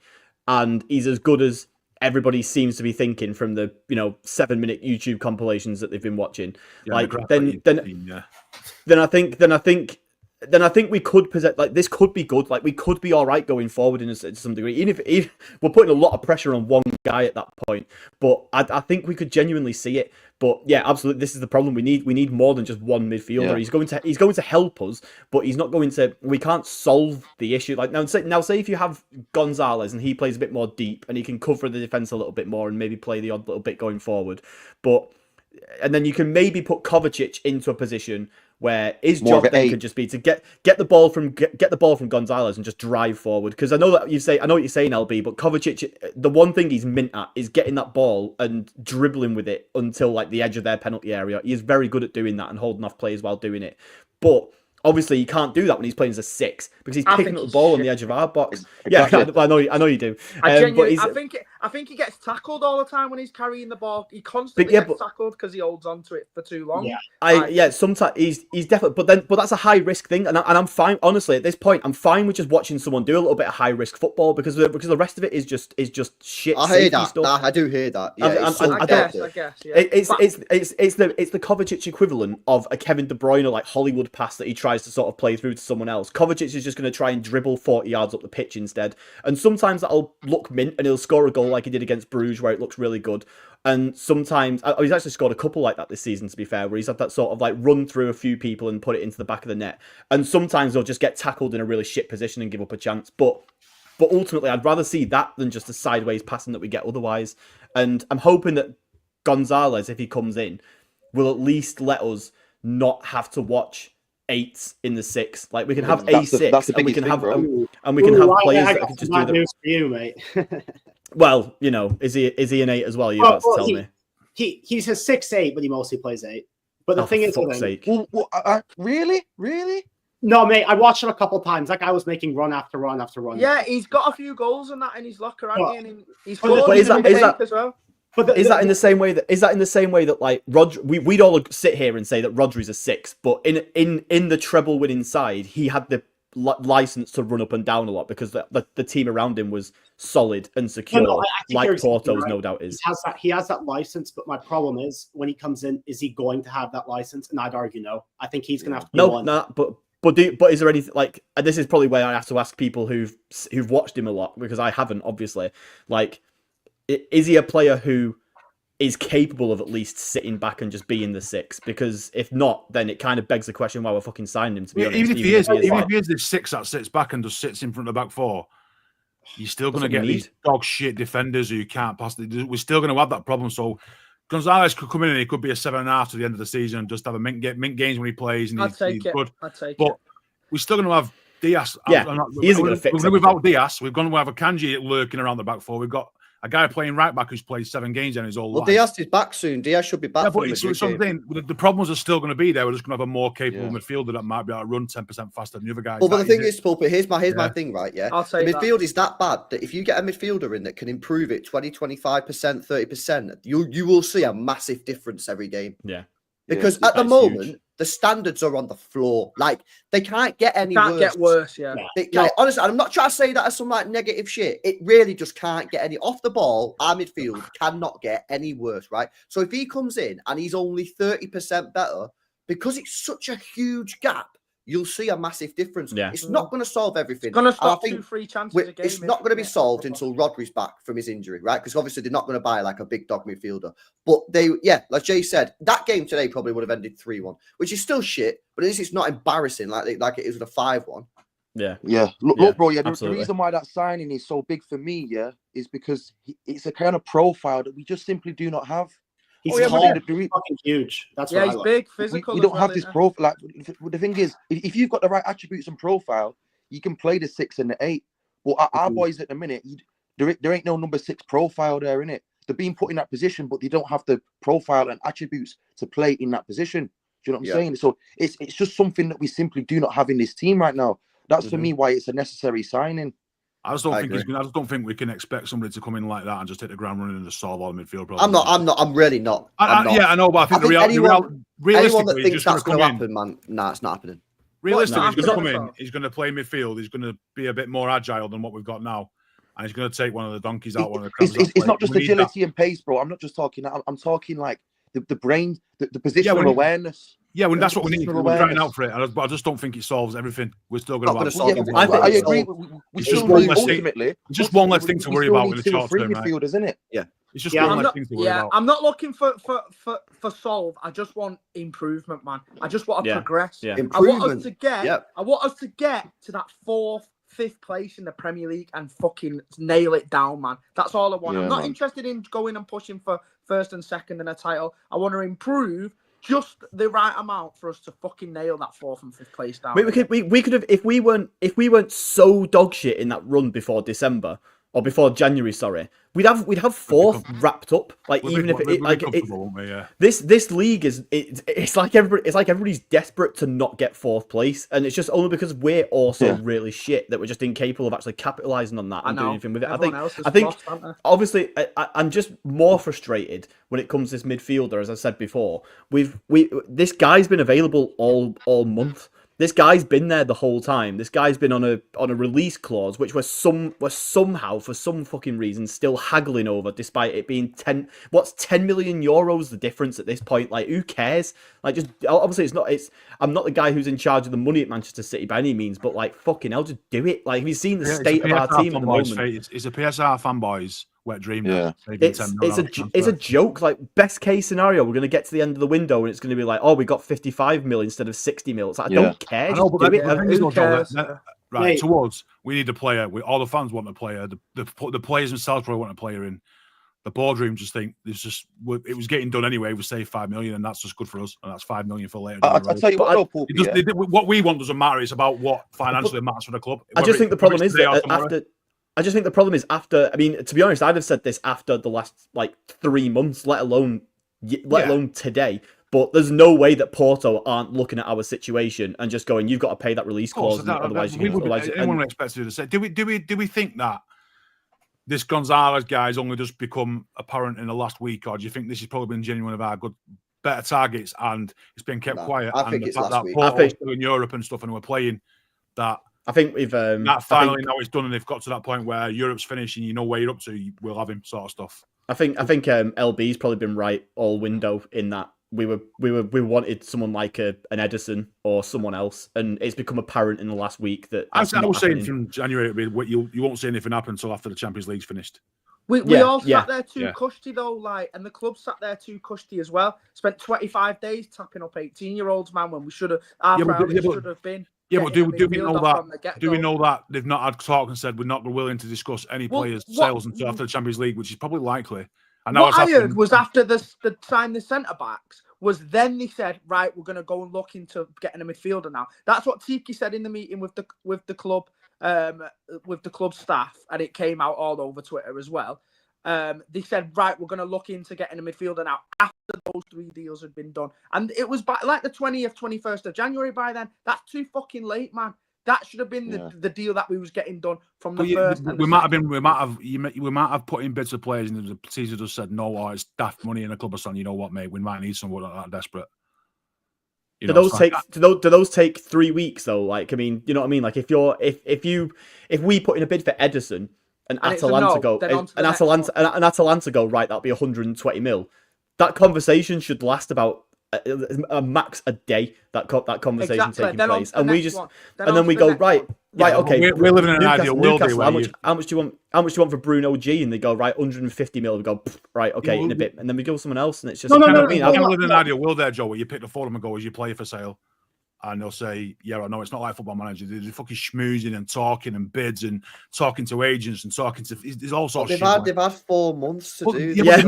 and he's as good as everybody seems to be thinking from the 7-minute YouTube compilations that they've been watching, then I think we could possess, like, this could be good. Like, we could be all right going forward to some degree. Even if we're putting a lot of pressure on one guy at that point, but I think we could genuinely see it. But yeah, absolutely, this is the problem. We need more than just one midfielder. Yeah. He's going to help us, but he's not going to. We can't solve the issue. Like now, say if you have Gonzalez and he plays a bit more deep and he can cover the defense a little bit more and maybe play the odd little bit going forward, and then you can maybe put Kovacic into a position where his job then could just be to get the ball from Gonzalez and just drive forward. Because I know what you're saying, LB, but Kovacic, the one thing he's mint at is getting that ball and dribbling with it until like the edge of their penalty area. He is very good at doing that and holding off players while doing it. But obviously, you can't do that when he's playing as a 6 because he's picking up the ball on the edge of our box. Exactly. Yeah, I know you do. I think he gets tackled all the time when he's carrying the ball. He constantly gets tackled because he holds on to it for too long. Yeah, sometimes he's definitely, but that's a high risk thing, and I'm fine. Honestly, at this point, I'm fine with just watching someone do a little bit of high risk football because the rest of it is just shit. I hear that. Stuff. I do hear that. Yeah, I guess. Yeah. It's the Kovacic equivalent of a Kevin De Bruyne like Hollywood pass that he tries to sort of play through to someone else. Kovacic is just going to try and dribble 40 yards up the pitch instead, and sometimes that'll look mint and he'll score a goal like he did against Bruges where it looks really good. And sometimes he's actually scored a couple like that this season, to be fair, where he's had that sort of like run through a few people and put it into the back of the net. And sometimes they'll just get tackled in a really shit position and give up a chance. But ultimately, I'd rather see that than just a sideways passing that we get otherwise. And I'm hoping that Gonzalez, if he comes in, will at least let us not have to watch 8s in the 6. Like we can have A6 and we can have players that can just do the news for you, mate. Well, is he an 8 as well? You about to tell me. He's a 6'8", but he mostly plays 8. But the thing is, really? No, mate. I watched him a couple times. That guy was making run after run after run. Yeah, he's got a few goals and that in his locker, hasn't he? And he's is that as well. But is that in the same way that like we'd all sit here and say that Rodri's a 6, but in the treble winning side, he had the license to run up and down a lot because the team around him was solid and secure, like Porto's no doubt is. He has that license, but my problem is when he comes in, is he going to have that license? And I'd argue no. I think he's going to have to. But is there anything like, and this is probably where I have to ask people who've watched him a lot because I haven't, obviously. Like, is he a player who is capable of at least sitting back and just being the 6? Because if not, then it kind of begs the question why we're fucking signed him, to be honest. Even if he is this 6 that sits back and just sits in front of the back 4, you're still going to get these dog shit defenders who can't pass. We're still going to have that problem. So Gonzalez could come in and he could be a 7.5 to the end of the season and just have a mint games when he plays. And I'd take it. But we're still going to have Diaz. Yeah, he isn't going to fix it. Without Diaz, we're going to have a Kanji lurking around the back 4. We've got a guy playing right back who's played 7 games in his whole life. Diaz is back soon. Diaz should be back. Yeah, but the problems are still going to be there. We're just going to have a more capable midfielder that might be able to run 10% faster than the other guys. Well, but the thing is, Pulpit, here's my thing, right? Yeah, I'll say the midfield is that bad that if you get a midfielder in that can improve it 20, 25%, 30%, you will see a massive difference every game. Yeah. Because at the moment, the standards are on the floor. Like, they can't get any worse. Get worse, yeah. Honestly, I'm not trying to say that as some like negative shit. It really just can't get any off the ball. Our midfield cannot get any worse, right? So if he comes in and he's only 30% better, because it's such a huge gap, you'll see a massive difference. Yeah. It's not going to solve everything. It's going to stop 2-3 chances a game. It's not going to be solved until Rodri's back from his injury, right? Because obviously they're not going to buy like a big dog midfielder. But like Jay said, that game today probably would have ended 3-1, which is still shit, but at least it's not embarrassing like it is with a 5-1. Yeah. Look, bro, the reason why that signing is so big for me, is because it's a kind of profile that we just simply do not have. He's yeah, tall, but the- fucking huge. That's Yeah, what I he's like. big, physical. we don't as well, have this isn't he? profile. Like the thing is, if you've got the right attributes and profile, you can play the 6 and the 8. But our boys at the minute, there ain't no number 6 profile there, innit? They're being put in that position, but they don't have the profile and attributes to play in that position. Do you know what I'm saying? So it's just something that we simply do not have in this team right now. That's for me why it's a necessary signing. I just don't think he's gonna. I just don't think we can expect somebody to come in like that and just hit the ground running and just solve all the midfield problems. I'm really not. Yeah, I know, but I think anyone that realistically, thinks he's just that's going going to to happen, man, nah, it's not happening. Realistically, he's going to come happening? in. He's going to play midfield. He's going to be a bit more agile than what we've got now, and he's going to take one of the donkeys out. One of the crabs out It's not play. just agility and pace, bro. I'm not just talking. I'm talking like the brain, the positional awareness. Yeah, well, that's what we need. Positional We're trying awareness. out for it, but I just don't think it solves everything. We're still going Not to gonna have. solve I everything. agree. We It's still just one need, less thing- ultimately. just one less thing to we worry still about need in the 2 or short 3 term, right? midfielders, isn't it? It's just Yeah, one I'm less not, thing to worry about. I'm not looking for solve. I just want improvement, man. I just want to progress. Yeah. I want us Improvement. to get. Yeah. I want us to get to that 4th, 5th place in the Premier League and fucking nail it down, man. That's all I want. Yeah, I'm not man. interested in going and pushing for 1st and 2nd in a title. I want to improve just the right amount for us to fucking nail that 4th and 5th place down. We could have if we weren't so dog shit in that run before December or before January, sorry, we'd have 4th wrapped up. Like We'll even be, if we'll it be like comfortable, won't we? Yeah. this league is it's like everybody's desperate to not get 4th place, and it's just only because we're also really shit that we're just incapable of actually capitalizing on that and doing anything with it. I think obviously I'm just more frustrated when it comes to this midfielder. As I said before, this guy's been available all month. This guy's been there the whole time. This guy's been on a release clause, which we're somehow, for some fucking reason, still haggling over, despite it being 10 million euros the difference at this point. Like, who cares? Like, just obviously I'm not the guy who's in charge of the money at Manchester City by any means, but like, fucking hell, just do it. Like, have you seen the state of our team at the moment? It's a PSR fanboys wet dream. Yeah. It's a joke. Like, best case scenario, we're going to get to the end of the window and it's going to be like, oh, we got 55 mil instead of 60 mil. It's like, I don't care. I know, but do it. the thing is, Who cares? right, Mate. towards we need a player. All the fans want a player. The players themselves probably want a player in. The boardroom just think it was getting done anyway. We saved 5 million, and that's just good for us. And that's 5 million for later. I'll tell you what, though, Paul, what we want doesn't matter. It's about what financially matters for the club. I just think the problem is that after. I mean, to be honest, I'd have said this after the last 3 months, let alone today. But there's no way that Porto aren't looking at our situation and just going, "You've got to pay that release clause, otherwise you can." Anyone would expect to do the same. Do we think that this Gonzalez guy's only just become apparent in the last week, or do you think this has probably been genuine of our better targets and it's been kept quiet? I think it's last week. Porto's still in Europe and stuff, and we're playing that. I think we've that finally now it's done, and they've got to that point where Europe's finished, and you know where you're up to. We'll have him, sort of stuff. I think LB's probably been right all window in that we wanted someone like an Edison or someone else, and it's become apparent in the last week that I was saying from January you won't see anything happen until after the Champions League's finished. We all sat there too cushy though, and the club sat there too cushy as well. Spent 25 days tapping up 18-year-olds, man, when we should have. Our priority should have been. Yeah, but do we know that? Do we know that they've not had talk and said we're not willing to discuss any players' sales until after the Champions League, which is probably likely. And what I heard was after the sign the centre backs was then they said, right, we're going to go and look into getting a midfielder now. That's what Tiki said in the meeting with the club staff, and it came out all over Twitter as well. They said, right, we're going to look into getting a midfielder now after those 3 deals had been done. And it was by like the 20th, 21st of January by then. That's too fucking late, man. That should have been the deal that we was getting done from the first. We might have put in bits of players, and the Caesar just said no, or it's daft money in a club or something. You know what, mate? We might need someone that desperate. Do those take 3 weeks though? Like, I mean, you know what I mean? Like, if we put in a bid for Edison and Atalanta go right, that'll be 120 mil. That conversation should last about a max a day. That conversation taking place, and we just then we go right. Okay, we're living in an ideal world. How much do you want for Bruno G? And they go right, 150 mil. We go right, okay, in a bit, and then we go someone else, and it's just I live in an ideal world there, Joe, where you pick the forum and go, "Is your player for sale?" and they'll say, yeah, I know it's not like Football Manager. They're fucking schmoozing and talking and bids and talking to agents and talking to. There's all sorts of shit. They've had 4 months to do yeah, this.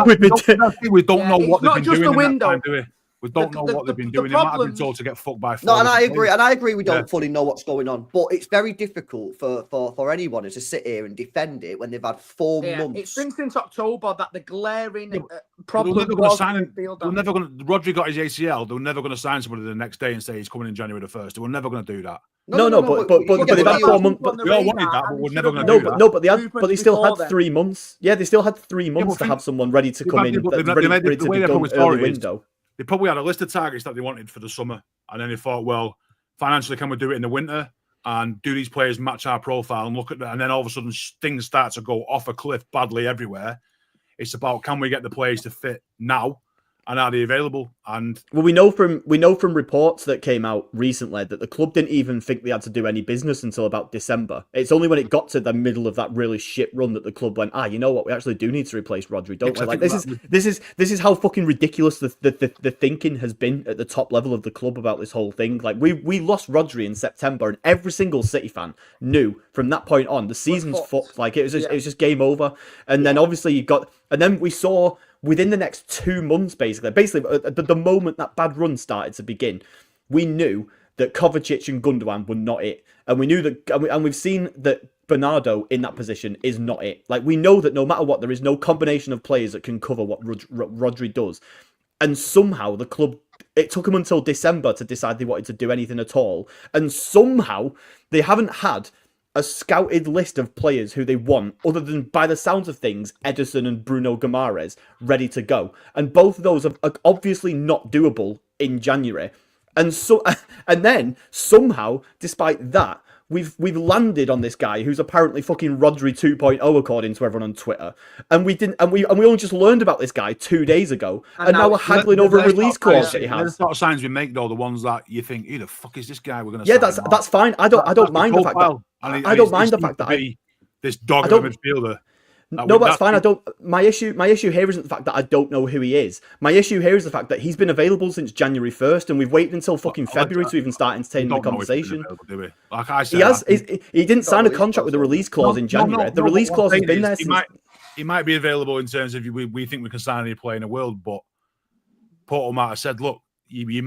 we don't know what they've been just doing the in window. that time, do we? We don't know what they've been doing. They might have been told to get fucked by. No, and I agree. We don't fully know what's going on, but it's very difficult for anyone to sit here and defend it when they've had 4 months. It's been since October that the glaring problem. was Rodri got his ACL. They were never going to sign somebody the next day and say he's coming in January the 1st. They were never going to do that. No, but they've had 4 months. We all wanted that, but we're never going to do that. But they still had 3 months. Yeah, they still had 3 months to have someone ready to come in, ready to become early window. They probably had a list of targets that they wanted for the summer, and then they thought, well, financially, can we do it in the winter and do these players match our profile and look at that? And then all of a sudden, things start to go off a cliff badly everywhere. It's about, can we get the players to fit now, and are they available? And well, we know from reports that came out recently that the club didn't even think they had to do any business until about December. It's only when it got to the middle of that really shit run that the club went, you know what, we actually do need to replace Rodri, don't we? Like this is how fucking ridiculous the thinking has been at the top level of the club about this whole thing. Like we lost Rodri in September, and every single City fan knew from that point on the season's fucked. Like it was just game over. And then obviously then we saw. Within the next 2 months, basically the moment that bad run started to begin, we knew that Kovacic and Gundogan were not it, and we knew that, and we've seen that Bernardo in that position is not it. Like we know that no matter what, there is no combination of players that can cover what Rodri does, and somehow the club. It took them until December to decide they wanted to do anything at all, and somehow they haven't had a scouted list of players who they want, other than, by the sounds of things, Ederson and Bruno Guimaraes ready to go. And both of those are obviously not doable in January. And then somehow, despite that, we've landed on this guy who's apparently fucking Rodri 2.0 according to everyone on Twitter. And we only just learned about this guy 2 days ago, and now we're haggling over a release clause that he has. The sort of signs we make, though, the ones that you think, who the fuck is this guy? We're going to. Yeah, that's fine. I don't mind the fact that. I don't mind the fact that this dog of a midfielder. No, that's fine. My issue here isn't the fact that I don't know who he is. My issue here is the fact that he's been available since January 1st, and we've waited until fucking February to even start entertaining the conversation. Like I said, he didn't sign a contract with a release clause in January. The release clause has been there since. He might be available in terms of we think we can sign any player in the world, but Porto might have said, look, you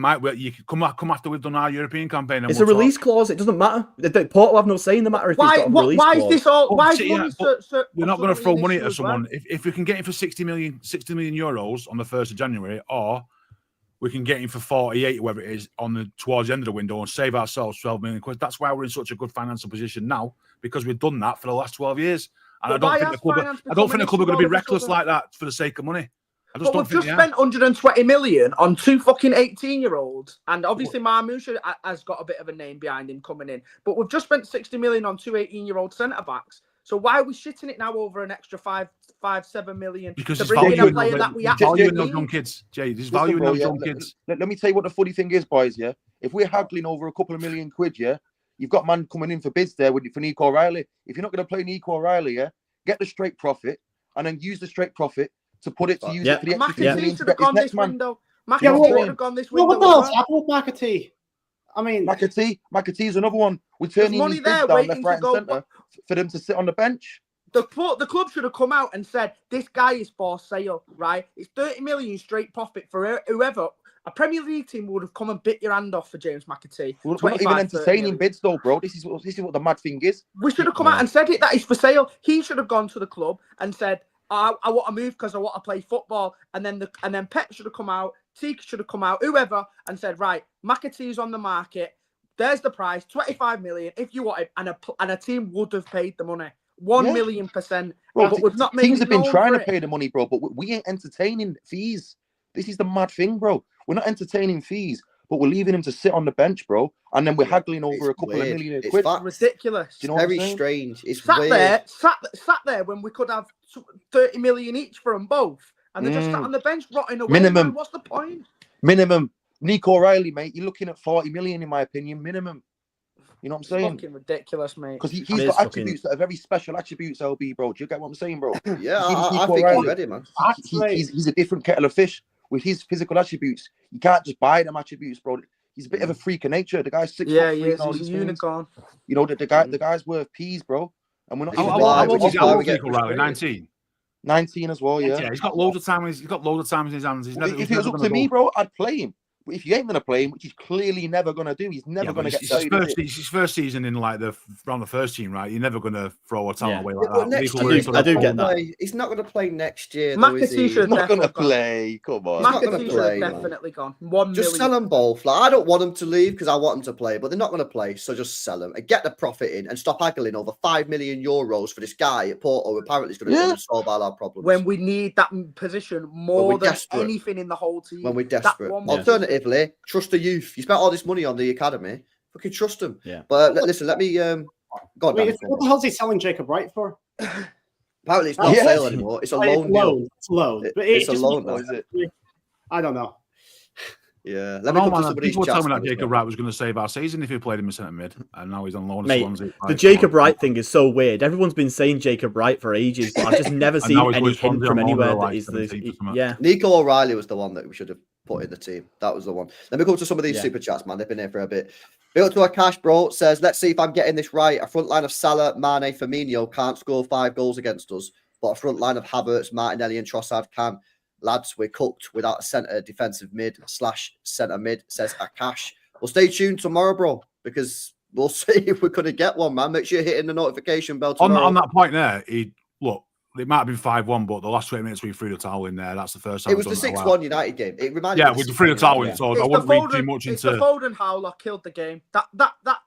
could come after we've done our European campaign. And it's a release clause. It doesn't matter. Porto have no say in the matter if he's got a release clause. Why is this all? Why is money we're not going to throw money at someone. If we can get him for 60 million euros on the 1st of January, or we can get him for 48, whatever it is, towards the end of the window and save ourselves 12 million quid. That's why we're in such a good financial position now, because we've done that for the last 12 years. And I don't think the club are going to be reckless like that for the sake of money. But we've just spent 120 million on 2 fucking 18-year-olds, and obviously Marmoush has got a bit of a name behind him coming in. But we've just spent 60 million on 2 18-year-old centre backs. So why are we shitting it now over an extra 5-7 million because to bring in a player that we actually need? Those young kids, Jay. There's value in those young kids. Let me tell you what the funny thing is, boys. Yeah, if we're haggling over a couple of million quid, yeah, you've got man coming in for bids there for Nico O'Reilly. If you're not going to play Nico O'Reilly, yeah, get the straight profit and then use the straight profit to put it to use it for the extra McAtee should have gone this window. McAtee would have gone this window. What the hell's happened with McAtee? I mean, McAtee's another one. We're turning these bids down left, right, and centre for them to sit on the bench. The club should have come out and said, this guy is for sale, right? It's 30 million straight profit for whoever. A Premier League team would have come and bit your hand off for James McAtee. We're not even entertaining bids though, bro. This is what the mad thing is. We should have come out and said it, that is for sale. He should have gone to the club and said, I want to move because I want to play football. And then Pep should have come out, Teak should have come out, whoever, and said, right, McAtee's on the market. There's the price, 25 million if you want it, and a team would have paid the money. 1,000,000%. Bro, but we've not made teams have been trying to it. pay the money, bro, but we ain't entertaining fees. This is the mad thing, bro. We're not entertaining fees, but we're leaving him to sit on the bench, bro, and then we're haggling over a couple of million quid. It's ridiculous. You know very strange. It's sat weird. Sat there when we could have 30 million each for them both, and they're just sat on the bench rotting away. Minimum. Man, what's the point? Minimum. Nico O'Reilly, mate, you're looking at 40 million in my opinion, minimum. You know what I'm saying? Fucking ridiculous, mate. Because he's got attributes that are very special attributes, LB, bro. Do you get what I'm saying, bro? Yeah, I think he's ready, man. He's a different kettle of fish with his physical attributes. You can't just buy them attributes, bro. He's a bit of a freak of nature. The guy's 6'3" Yeah, and he is. all He's these a things. unicorn. You know, the guy's worth peas, bro. And we're not. This is How why- old which is is why we he? get Riley? 19. 19 as well, yeah. Yeah, he's got loads of time. He's got loads of time in his hands. He's never, If it was up to me, bro, I'd play him. But if you ain't gonna play him, which he's clearly never gonna do, he's never gonna get played. It's his first season in like around the first team, right? You're never gonna throw a talent away like But that. next People year, really I do get that. He's not going to play next year, though, is he? McAtee He's should not gonna definitely play. Come on. not gonna McAtee should play, have man. definitely gone. 1 Just million. sell them both. Like, I don't want them to leave because I want them to play, but they're not going to play. So just sell them and get the profit in and stop haggling over €5 million for this guy at Porto. Who apparently is going to come and solve all our problems. When we need that position more than anything in the whole team. When we're That desperate. one position. Alternatively, trust the youth. You spent all this money on the academy. Fucking trust them. Yeah. But listen, let me go on. Danny. What the hell is he selling Jacob Wright for? Apparently, it's not Yeah. sale anymore. It's a loan deal. It's loan. But It's a just- loan now. Is it? I don't know. Yeah. Let me come to some of these people were chats. telling me that man, as Jacob well. Wright was going to save our season if he played him in centre mid, and now he's on loan. at Mate, Swansea. the Like, Jacob come on. Wright thing is so weird. Everyone's been saying Jacob Wright for ages, but I've just never seen now he's any with hint Swansea from on loan anywhere for that like he's 17 or the something. yeah. Nico O'Reilly was the one that we should have put in the team. That was the one. Let me go to some of these Yeah. super chats, man. They've been here for a bit. Built to a cash, bro. Says, let's see if I'm getting this right. A front line of Salah, Mane, Firmino can't score 5 goals against us, but a front line of Havertz, Martinelli, and Trossard can. Lads, we're cooked without a centre defensive mid / centre mid, says Akash. Well, stay tuned tomorrow, bro, because we'll see if we're going to get one, man. Make sure you're hitting the notification bell tomorrow. On that point there, it might have been 5-1, but the last 20 minutes we threw the towel in there. That's the first time. It was the 6-1 United game. It reminded me Yeah, of with the the free the 6-1 towel United in, so It's I the wouldn't read too Foden- much it's the into. Foden howler killed the game. That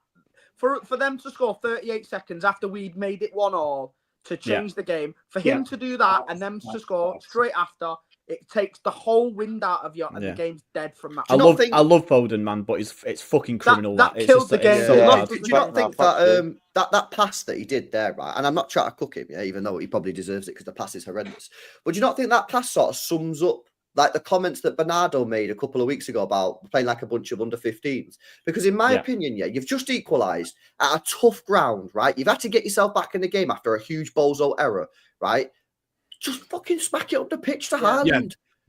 for them to score 38 seconds after we'd made it 1-1 to change the game, for him to do that and them to score straight after, it takes the whole wind out of you, and the game's dead from that. I love Foden, man, but it's fucking criminal. That It's killed just the it's game. so Yeah. bad. Do you not think that pass that he did there, right? And I'm not trying to cook him, yeah, even though he probably deserves it because the pass is horrendous. But do you not think that pass sort of sums up like the comments that Bernardo made a couple of weeks ago about playing like a bunch of under-15s? Because in my opinion, you've just equalised at a tough ground, right? You've had to get yourself back in the game after a huge Bozo error, right? Just fucking smack it up the pitch to Haaland. Yeah.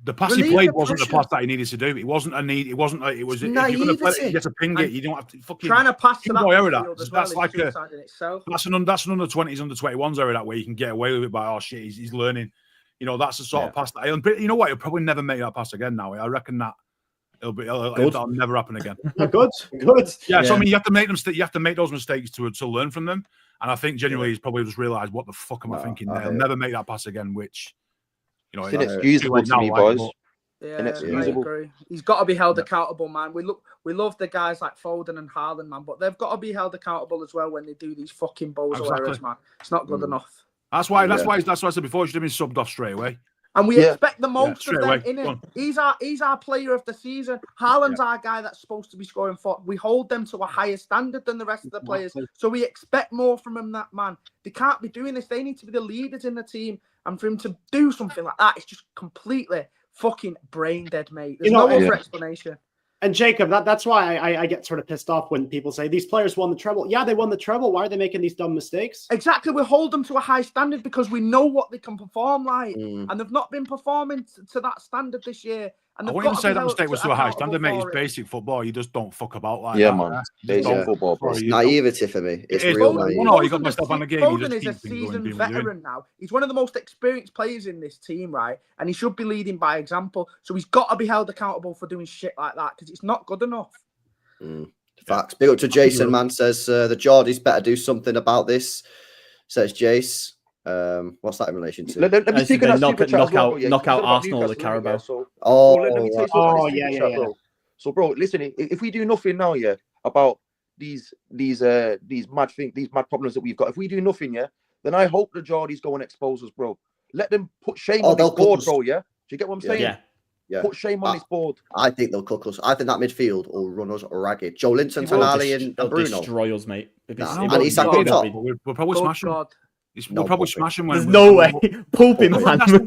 The pass he played wasn't the pass that he needed to do. It wasn't a need. It wasn't like it was. If you're going to play it, you get to ping it. You don't have to fucking trying to pass to that error. That's like an under 20s, under 21s error that way you can get away with it by he's learning. You know, that's the sort of pass that. But you know what? He'll probably never make that pass again. Now I reckon that that'll never happen again. Good. Yeah. So I mean, you have to make them. You have to make those mistakes to learn from them. And I think genuinely he's probably just realised what the fuck am I thinking? He'll never make that pass again. Which it's inexcusable to me, boys. Yeah, I agree. He's got to be held accountable, man. We love the guys like Foden and Haaland, man, but they've got to be held accountable as well when they do these fucking Bozo errors, man. It's not good enough. That's why I said before, he should have been subbed off straight away. And we expect the most of them, away. innit? He's our player of the season. Haaland's our guy that's supposed to be scoring for. We hold them to a higher standard than the rest of the players. So we expect more from them, that man. They can't be doing this. They need to be the leaders in the team. And for him to do something like that, it's just completely fucking brain dead, mate. There's no other explanation. And Jacob, that's why I get sort of pissed off when people say these players won the treble. Yeah, they won the treble. Why are they making these dumb mistakes? Exactly. We hold them to a high standard because we know what they can perform like. And they've not been performing to that standard this year. And I wouldn't even say that mistake was to a high standard, mate. It's basic football. You just don't fuck about like that. Man. Basic football, bro. It's naivety for me. It's real naive. You got myself on the game. Foden is a seasoned veteran now. He's one of the most experienced players in this team, right? And he should be leading by example. So he's got to be held accountable for doing shit like that because it's not good enough. Facts. Big up to Jason, man. Says the Geordies better do something about this. Says Jace. What's that in relation to? Let me take a knock out Arsenal or the Carabao. Yeah. So, bro, listen. If we do nothing now, about these mad things, these mad problems that we've got. If we do nothing, then I hope the Geordies go and expose us, bro. Let them put shame on this board, bro. Yeah. Do you get what I'm saying? Yeah. Put shame on this board. I think they'll cook us. I think that midfield will run us ragged. Joe Linton, Tonali, and Bruno. Destroy us, mate. And Isak up top. We'll probably smash them. We'll probably smash him. There's no way. Pulping, man. We're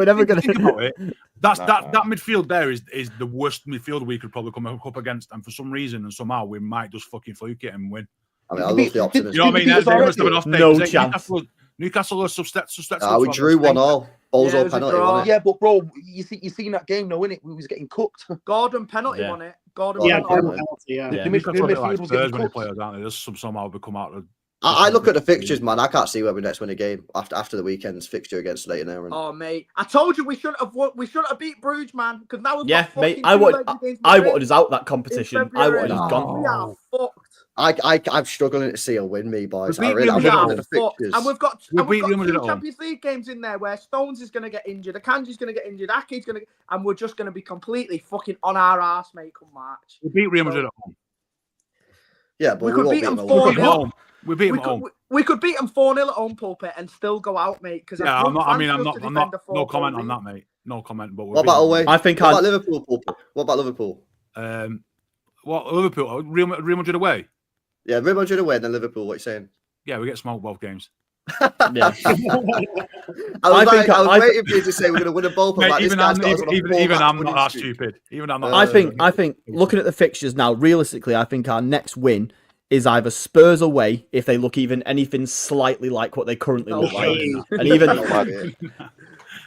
never going to think about it. That midfield there is the worst midfield we could probably come up against. And for some reason and somehow we might just fucking fluke it and win. I mean, I love the optimism. You know what I mean? They must have an off day. No chance. Newcastle are susceptible. We drew 1-1. Bozo Yeah, it was a penalty, draw. wasn't it? Yeah, but bro, you seen that game, though, innit? We was getting cooked. Gordon penalty Yeah. on it. Gordon Yeah, penalty. final penalty, yeah. Yeah. The Newcastle are a bit midfield like was Spurs getting when they cooked. play us, aren't they? Just somehow become out of. I look at the fixtures, man. I can't see where we next win a game after the weekend's fixture against Leighton Aaron. Oh mate, I told you we shouldn't have beat Bruges, man. Because now we've Yeah, got mate. fucking I wanted Madrid us out that in competition. I wanted February. us gone. We are fucked. I'm struggling to see a win, me boys. We I beat really, I'm Real looking Madrid at the Fucked. fixtures. And we've got We beat Real Madrid two at home. Champions League games in there where Stones is going to get injured, Akanji's going to get injured, Aki's going to, and we're just going to be completely fucking on our ass, mate. Come March. We beat Real Madrid at home. Yeah, but We we, could won't beat beat them them We away. beat them at home. We beat them We at home. could, we could beat them 4-0 at home, Pulpit, and still go out, mate. Because Yeah, I'm not. No comment on that, mate. No comment. But What about away? I think What about Liverpool? Pulpit? What about Liverpool? What Liverpool? Real Madrid away. Yeah, Real Madrid away, then Liverpool. What are you saying? Yeah, we get smoked both games. Yeah. I was waiting for you to say we're going to win a both. Mate, Like, even I'm not that stupid. Even I'm not. I think looking at the fixtures now, realistically, I think our next win is either Spurs away if they look even anything slightly like what they currently look like,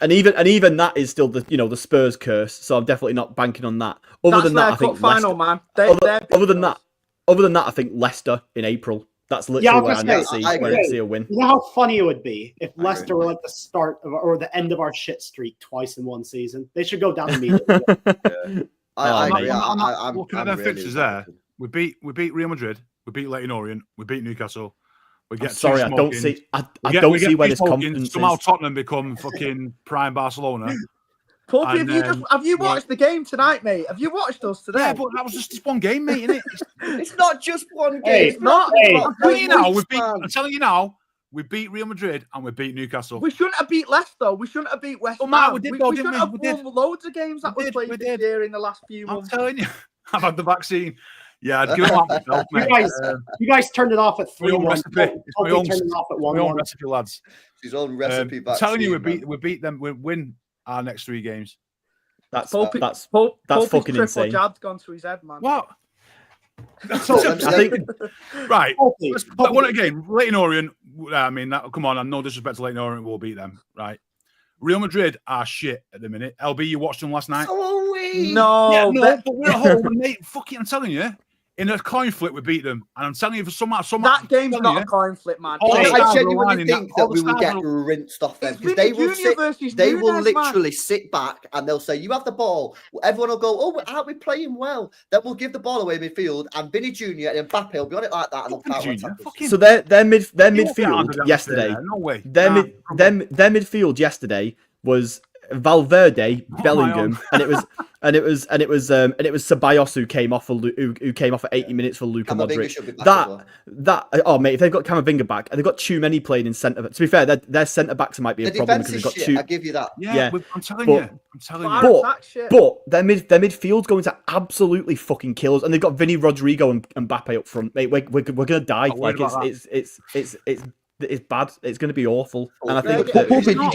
and even that is still the Spurs curse. So I'm definitely not banking on that. Other than that, I think final, man. Other than that, I think Leicester in April. That's literally where I need to see a win. You know how funny it would be if Leicester were like the start of, or the end of our shit streak twice in one season. They should go down immediately. I agree. I'm looking at their really fixtures there. We beat Real Madrid. We beat Leighton Orient. We beat Newcastle. We get Sorry, I don't see. I don't see where this confidence somehow is. Tottenham become fucking prime Barcelona. Pulpy, have you watched the game tonight, mate? Have you watched us today? Yeah, but that was just one game, mate, innit? It's not just one game. Hey, It's not. hey. I'm telling you now, we beat Real Madrid and we beat Newcastle. We shouldn't have beat Leicester. We shouldn't have beat West Ham. Matt, we did, though, we didn't shouldn't we? have won loads of games that We we did, played we this did. year in the last few I'm months. telling you, I've had the vaccine. Yeah, I'd give them up myself, mate. You guys turned it off at My own 3-1. recipe. It's my own, turned it off at my own 1-1. recipe, lads. His own recipe. I'm telling you, we beat them. We win our next 3 games. That's Pulpy's fucking triple insane. jab's gone to his head, man. What? So, I think Right. Pulpy, But one again, Leighton Orient. I mean, come on. No disrespect to Leighton Orient, we'll beat them, right? Real Madrid are shit at the minute. LB, you watched them last night. So are we. No, But we're at home, and they fucking. I'm telling you, in a coin flip, we beat them, and I'm telling you, for some that game's not a coin flip, man. I genuinely think that we will get rinsed off them because they will literally sit back and they'll say, "You have the ball." Everyone will go, "Oh, aren't we playing well?" Then we'll give the ball away midfield, and Vinny Jr. and Mbappe will be on it like that, and they'll count. So their midfield yesterday. No way. Their midfield yesterday was Valverde, Bellingham, and it was Ceballos who came off at 80 minutes for Luka Modric. Mate, if they've got Camavinga back and they've got too many playing in centre. To be fair, their centre backs might be a problem because they've got two. I give you that. Yeah. I'm telling you. But their midfield's going to absolutely fucking kill us, and they've got Vinny, Rodrigo, and Mbappe up front. Mate, we're gonna die. Like it's bad. It's going to be awful. And I think. Do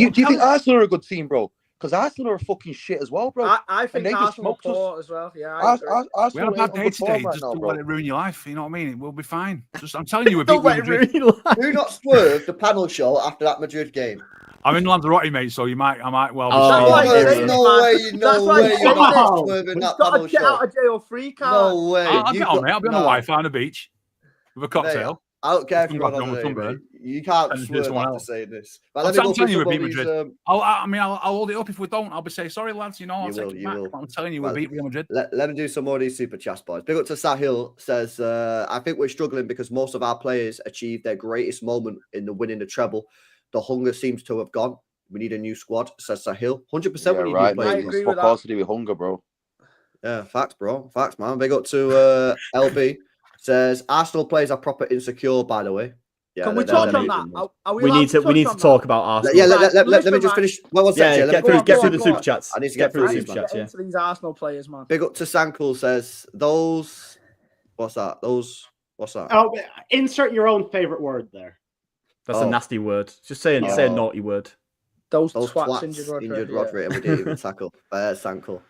you think Arsenal are a good team, bro? Because Arsenal are fucking shit as well, bro. I think Arsenal are poor as well. Yeah, we had a bad day today. Just don't let it ruin your life. You know what I mean? We'll be fine. I'm telling you, we'll beat Madrid. Do not swerve the panel show after that Madrid game. I'm in Lanzarote, mate, so I might well. There's no way you're not swerving that panel show. Get out of jail free card. No way. I'll get on, mate. I'll be on the Wi-Fi on the beach with a cocktail. I don't care if you're on holiday, mate. You can't swerve after saying this. But I'm telling you, we'll beat Madrid. I'll hold it up if we don't. I'll be saying, sorry, lads, I'll take it back. I'm telling you, we'll beat Real Madrid. Let me do some more of these super chats, boys. Big up to Sahil says, I think we're struggling because most of our players achieved their greatest moment in the winning the treble. The hunger seems to have gone. We need a new squad, says Sahil. 100% we need new players. I agree with that. With hunger, bro. Yeah, facts, bro. Facts, man. Big up to LB. Says Arsenal players are proper insecure, by the way. Yeah, can we touch on that? We need to talk about Arsenal. Yeah, let me just finish. Well, one second. Get through the super chats. I need to get through the super chats. Into these Arsenal players, man. Big up to Sankul says those. What's that? What's that? Oh, insert your own favorite word there. That's a nasty word. Just say a naughty word. Those twats injured Rodri, and we didn't even tackle. Sankul.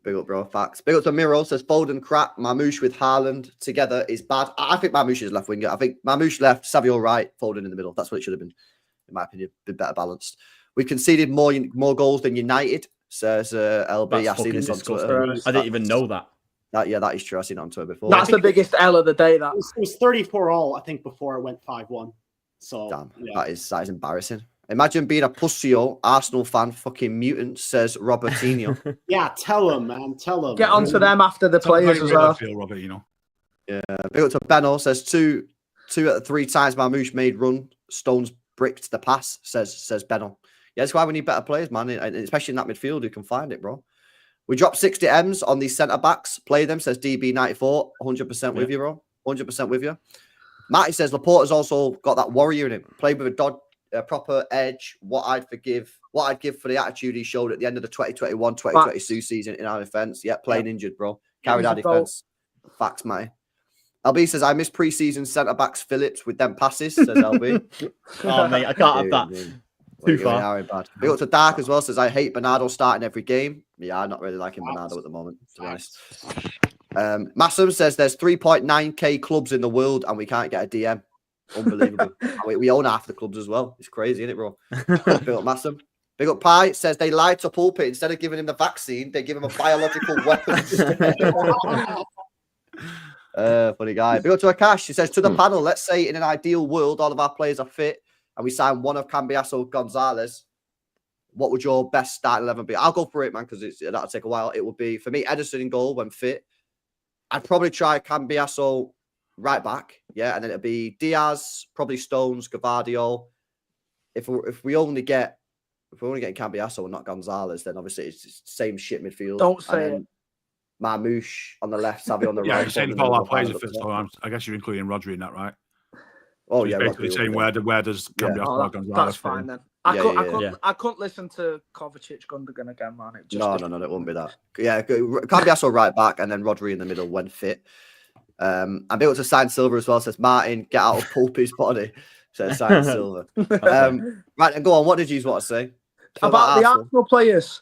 Big up, bro. Facts. Big up to Miro. Says Foden crap. Mamouche with Haaland together is bad. I think Mamouche is left winger. I think Mamouche left. Savio right. Foden in the middle. That's what it should have been. in my opinion, been better balanced. We conceded more goals than United, says LB. I've seen this on Twitter. I didn't even know that. That is true. I've seen it on Twitter before. That's the biggest L of the day. That It was 34 all, I think, before it went 5-1. So Damn, yeah. that is embarrassing. Imagine being a pussy Arsenal fan, fucking mutant, says Robertinho. Yeah, tell him, man. Tell him. get onto them after the players as well. Feel, Robert, you know. Yeah, big up to Benno, says two out of 3 times Marmoush made run, Stones bricked the pass, says Benno. Yeah, that's why we need better players, man, and especially in that midfield who can find it, bro. We dropped 60 M's on these centre backs. Play them, says DB94. 100% with you, bro. 100% with you. Matty says Laporta's also got that warrior in him. Played with a proper edge. What I'd give for the attitude he showed at the end of the 2021-2022 season in our defence. Yeah, playing injured, bro. Carried our defence. Facts, Matty. LB says I miss pre-season centre backs Phillips with them passes. Says LB. Oh mate, I can't have that. Too far. Bad. Big up to Dark as well. Says I hate Bernardo starting every game. Yeah, I'm not really liking Bernardo at the moment, to be honest. Massam says there's 3.9k clubs in the world and we can't get a DM. Unbelievable. we own half the clubs as well. It's crazy, isn't it, bro? Big up Massam. Big up Pie says they lied to Pulpit. Instead of giving him the vaccine, they give him a biological weapon. Funny guy. Big up to Akash. He says to the panel, let's say in an ideal world, all of our players are fit and we sign one of Cambiasso Gonzalez. What would your best starting 11 be? I'll go for it, man, because that'll take a while. It would be, for me, Edison in goal when fit. I'd probably try Cambiasso right back. Yeah, and then it'd be Diaz, probably Stones, Gavardio. If we're only getting Cambiasso and not Gonzalez, then obviously it's the same shit midfield. Don't say it. Marmoush on the left, Savvy on the right. Yeah, you're saying all our players are fit, so I guess you're including Rodri in that, right? Oh, so yeah. Basically saying where does Cambiasso Gonzalez that's fine then. I couldn't listen to Kovacic Gundogan again, man. No, it wouldn't be that. Yeah, Cambiasso right back and then Rodri in the middle when fit. I'm able to sign Silver as well. Says Martin, get out of Pulpy's body. Says sign Silver. Right, and go on. What did you want to say about the Arsenal players?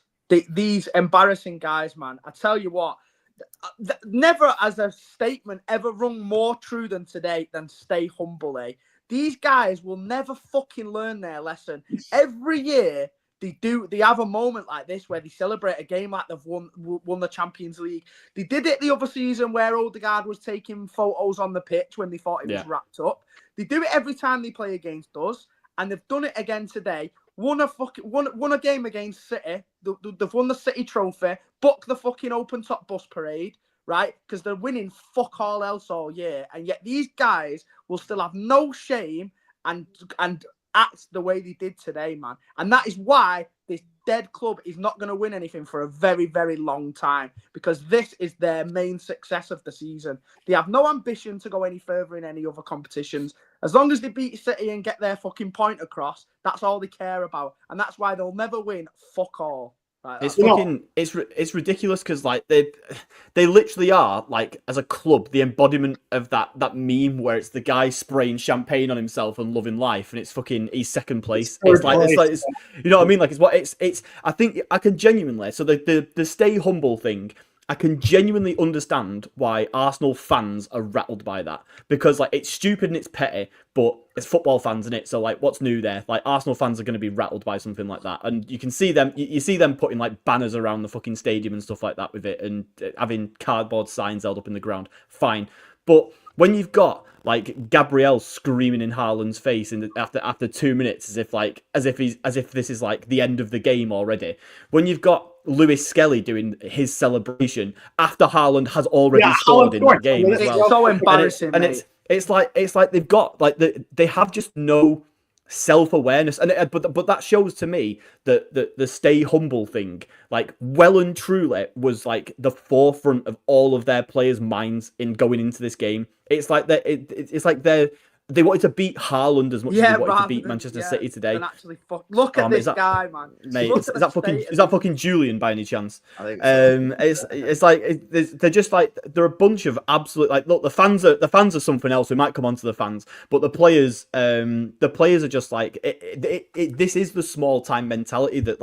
These embarrassing guys, man. I tell you what, never as a statement ever rung more true than today than stay humble, eh? These guys will never fucking learn their lesson. Every year they have a moment like this where they celebrate a game like they've won the Champions League. They did it the other season where Odegaard was taking photos on the pitch when they thought it was wrapped up. They do it every time they play against us, and they've done it again today. Won a game against City. They've won the City trophy. Booked the fucking open top bus parade, right? Because they're winning fuck all else all year, and yet these guys will still have no shame and act the way they did today, man. And that is why this dead club is not going to win anything for a very, very long time, because this is their main success of the season. They have no ambition to go any further in any other competitions. As long as they beat City and get their fucking point across, that's all they care about. And that's why they'll never win fuck all. Like, it's ridiculous because like they literally are, like, as a club, the embodiment of that meme where it's the guy spraying champagne on himself and loving life, and it's fucking he's second place. It's you know what I mean? Like it's I think I can genuinely, so the stay humble thing, I can genuinely understand why Arsenal fans are rattled by that, because like it's stupid and it's petty, but it's football fans, isn't it? So like, what's new there? Like Arsenal fans are going to be rattled by something like that, and you can see them. You see them putting like banners around the fucking stadium and stuff like that with it, and having cardboard signs held up in the ground. Fine, but when you've got like Gabriel screaming in Haaland's face after 2 minutes, as if this is like the end of the game already. When you've got Lewis Skelly doing his celebration after Haaland has already scored in that game as well. It's so embarrassing, and it's like they've got like they have just no self-awareness, and but that shows to me that the stay humble thing, like, well and truly was like the forefront of all of their players' minds in going into this game. It's like they wanted to beat Haaland as much as they wanted to beat Manchester City today. Actually, look at this guy, man. Mate, is that fucking Julian by any chance? I think so. It's like they're just like, they're a bunch of absolute, like, look, the fans are something else. We might come on to the fans, but the players are just like this is the small time mentality that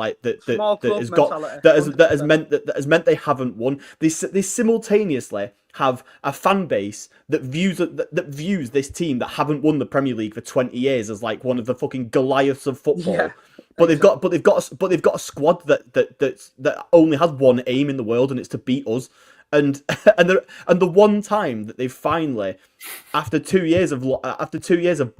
has meant they haven't won. They simultaneously have a fan base that views this team that haven't won the Premier League for 20 years as like one of the fucking Goliaths of football. Yeah, But they've got a squad that only has one aim in the world, and it's to beat us. And the one time that they finally, after 2 years of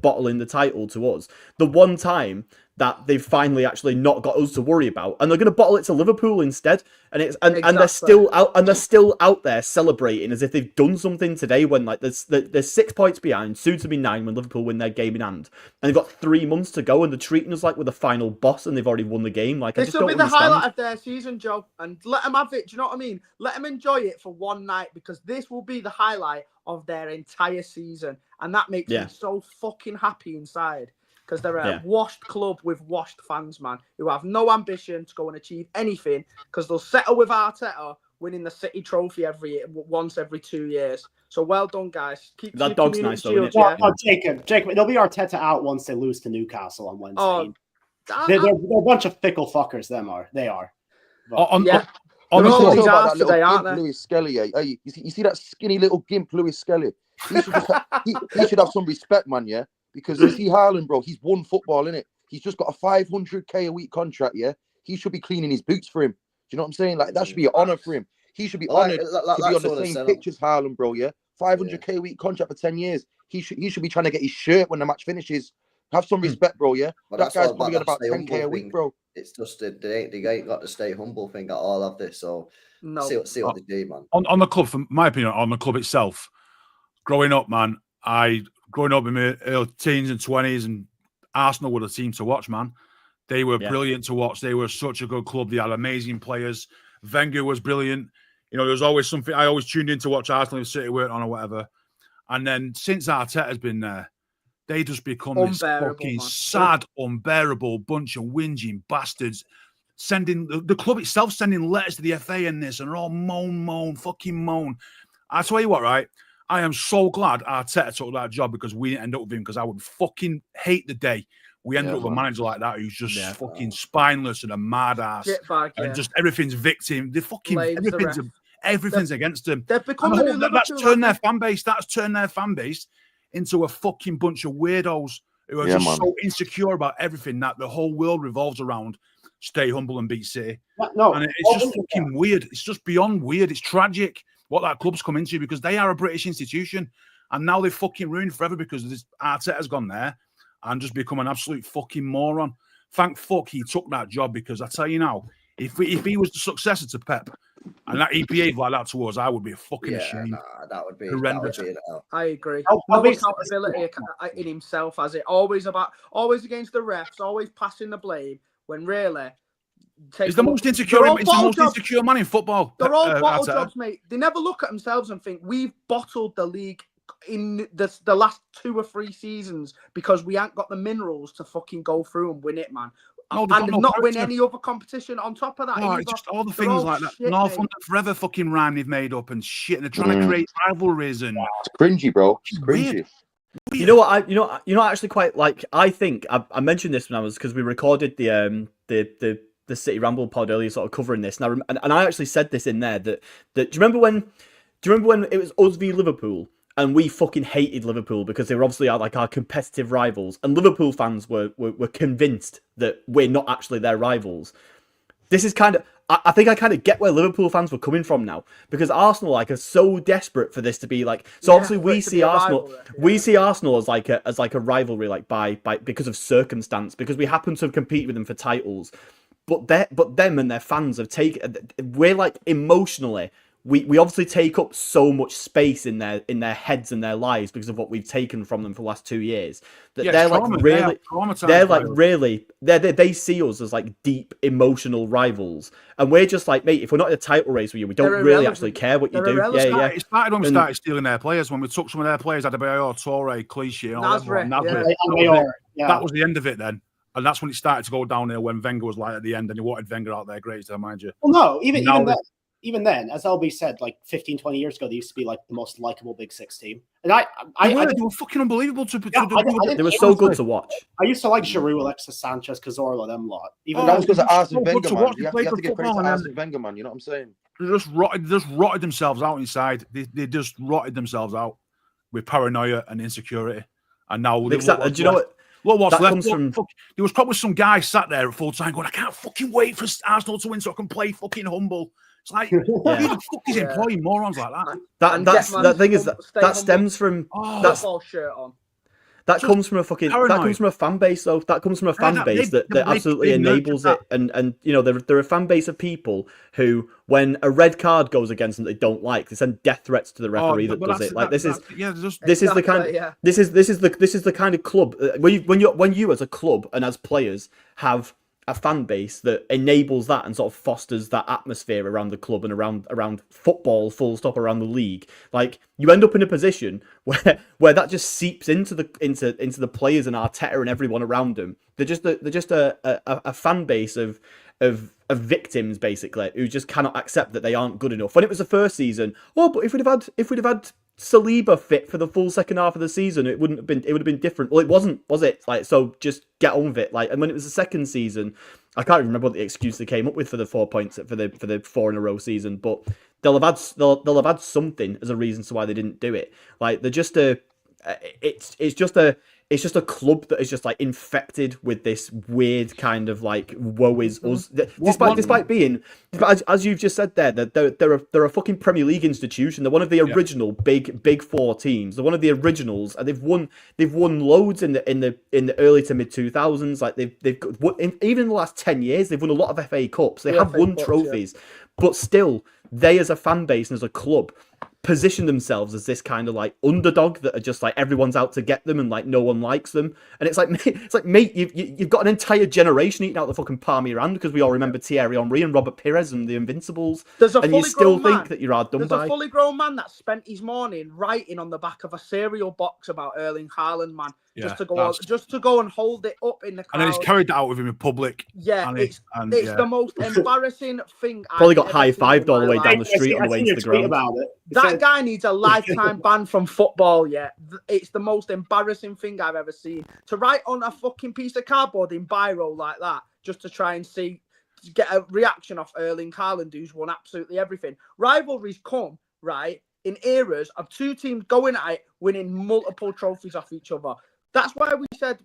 bottling the title to us, the one time that they've finally actually not got us to worry about, and they're going to bottle it to Liverpool instead, and they're still out there celebrating as if they've done something today when like there's 6 points behind, soon to be 9 when Liverpool win their game in hand, and they've got 3 months to go, and they're treating us like we're the final boss, and they've already won the game. Like, this will be the highlight of their season, Joe, and let them have it. Do you know what I mean? Let them enjoy it for one night, because this will be the highlight of their entire season, and that makes me so fucking happy inside. Because they're a washed club with washed fans, man, who have no ambition to go and achieve anything, because they'll settle with Arteta winning the City trophy once every 2 years. So well done, guys. Keep that dog's nice, though, isn't it? Oh, Jacob, it'll be Arteta out once they lose to Newcastle on Wednesday. Oh, they're a bunch of fickle fuckers. They are. On they're the all club, these that arse today, aren't they? Lewis Skelly, hey, you see that skinny little gimp, Lewis Skelly? He should have some respect, man. Yeah. Because you see Haaland, bro, he's won football, innit? He's just got a 500k a week contract, yeah? He should be cleaning his boots for him. Do you know what I'm saying? Like, that should be an honour for him. He should be honoured to be on the same pitch as Haaland, bro, yeah? 500k a week contract for 10 years. He should be trying to get his shirt when the match finishes. Have some respect, bro, yeah? But that guy's probably got about 10k a week, bro. It's just they ain't got the stay humble thing at all of this, so see what they do, man. On the club, from my opinion, on the club itself, growing up, man, growing up in my early teens and 20s, and Arsenal were the team to watch, man. They were brilliant to watch. They were such a good club. They had amazing players. Wenger was brilliant. You know, there was always something. I always tuned in to watch Arsenal if City weren't on or whatever. And then since Arteta's been there, they just become this fucking sad, unbearable bunch of whinging bastards. Sending the club itself sending letters to the FA and this, and they're all fucking moan. I tell you what, right? I am so glad Arteta took that job, because we didn't end up with him, because I would fucking hate the day we ended up with a manager like that who's just fucking spineless and a mad ass. And just everything's victim. They fucking everything's against them. They've become that's turned their fan base. That's turned their fan base into a fucking bunch of weirdos who are just so insecure about everything that the whole world revolves around. Stay humble and beat City. And it's just fucking weird. It's just beyond weird. It's tragic what that club's come into, because they are a British institution, and now they've fucking ruined forever because this Arteta's gone there and just become an absolute fucking moron. Thank fuck he took that job, because I tell you now, if he was the successor to Pep and that he behaved like that towards, I would be fucking ashamed. That would be horrendous. I agree. No accountability in himself, has it? Always against the refs, always passing the blame, when really he's the most insecure man in football. They're all bottle jobs, mate. They never look at themselves and think, we've bottled the league in the last 2 or 3 seasons because we ain't got the minerals to fucking go through and win it, man. No, and not win any other competition on top of that. No, it's just all the things like that. Northland Forever fucking rhyme they've made up and shit, and they're trying to create rivalries and it's cringy, bro. It's cringy. You know what? I actually quite like. I think I mentioned this when I was, because we recorded the City Ramble pod earlier, sort of covering this, and I actually said this in there that do you remember when it was us v Liverpool? And we fucking hated Liverpool because they were obviously our competitive rivals. And Liverpool fans were convinced that we're not actually their rivals. This is kind of... I think I kind of get where Liverpool fans were coming from now. Because Arsenal are so desperate for this to be like... So obviously we see Arsenal... We see Arsenal as like a rivalry by because of circumstance. Because we happen to compete with them for titles. But them and their fans have taken... We're like emotionally... We obviously take up so much space in their heads and their lives because of what we've taken from them for the last 2 years. That they see us as like deep emotional rivals, and we're just like, mate, if we're not in a title race with you, we don't really actually care what you do. It started when we started stealing their players. When we took some of their players, Adebayor, Torre, Clichy, and all that. That was the end of it then. And that's when it started to go downhill, when Wenger was like at the end, and he wanted Wenger out there, great, to remind you. Well, no, even then, as LB said, like 15, 20 years ago, they used to be like the most likable Big Six team. And they were fucking unbelievable they were so good to watch. I used to like Giroud, Alexis Sanchez, Cazorla, them lot. That was because of Arsene Wenger, man. You have to give credit to Arsene Wenger, man. You know what I'm saying? rotted themselves out inside. They just rotted themselves out with paranoia and insecurity. And now Do you know what? Look what's That left. comes from- There was probably some guy sat there at full time going, I can't fucking wait for Arsenal to win so I can play fucking humble. It's like, who the fuck is employing morons like that? That thing is that stems from football shirt on. That comes from a fan base though. That comes from a fan base that absolutely enables it. And you know, they're a fan base of people who, when a red card goes against them that they don't like, they send death threats to the referee that does it. Like this is the kind of club when you as a club and as players have a fan base that enables that and sort of fosters that atmosphere around the club and around football, full stop, around the league. Like, you end up in a position where that just seeps into the players and Arteta and everyone around them. They're just a fan base of victims, basically, who just cannot accept that they aren't good enough. When it was the first season, but if we'd have had Saliba fit for the full second half of the season, it would have been different. Well, it wasn't, was it? Like, so just get on with it. Like, and when it was the second season, I can't even remember what the excuse they came up with for the 4 points for the 4 in a row season, but they'll have had something as a reason to why they didn't do it. Like, they're just it's just a club that is just like infected with this weird kind of like woe is us. Despite being, as you've just said there, they're a fucking Premier League institution. They're one of the original big four teams. They're one of the originals, and they've won loads in the early to mid 2000s. Like even in the last 10 years, they've won a lot of FA Cups. They have won trophies, but still, they as a fan base and as a club position themselves as this kind of like underdog that are just like everyone's out to get them and like no one likes them. And it's like mate, you've got an entire generation eating out the fucking palm of your hand because we all remember Thierry Henry and Robert Pires and the Invincibles. And you still think that you're hard done by. There's a fully grown man that spent his morning writing on the back of a cereal box about Erling Haaland, man. Just to go and hold it up in the crowd. And then he's carried that out with him in public. Yeah, it's the most embarrassing thing. Probably got high-fived all the way down the street on the way to the ground. That guy needs a lifetime ban from football, yeah. It's the most embarrassing thing I've ever seen. To write on a fucking piece of cardboard in biro like that, just to try and get a reaction off Erling Haaland, who's won absolutely everything. Rivalries come, right, in eras of two teams going at it, winning multiple trophies off each other. That's why we said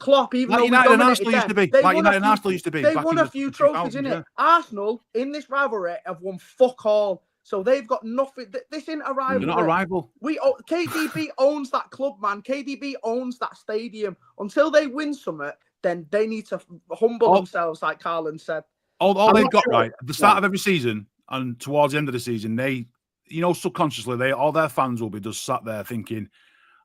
Klopp, even though United and Arsenal used to be. Like United and Arsenal used to be. They won a few trophies, innit? Arsenal, in this rivalry, have won fuck all. So they've got nothing. This isn't a rival. You're not a rival. KDB owns that club, man. KDB owns that stadium. Until they win something, then they need to humble themselves, like Karl said. All they've got right at the start of every season and towards the end of the season, they, subconsciously, all their fans will be just sat there thinking,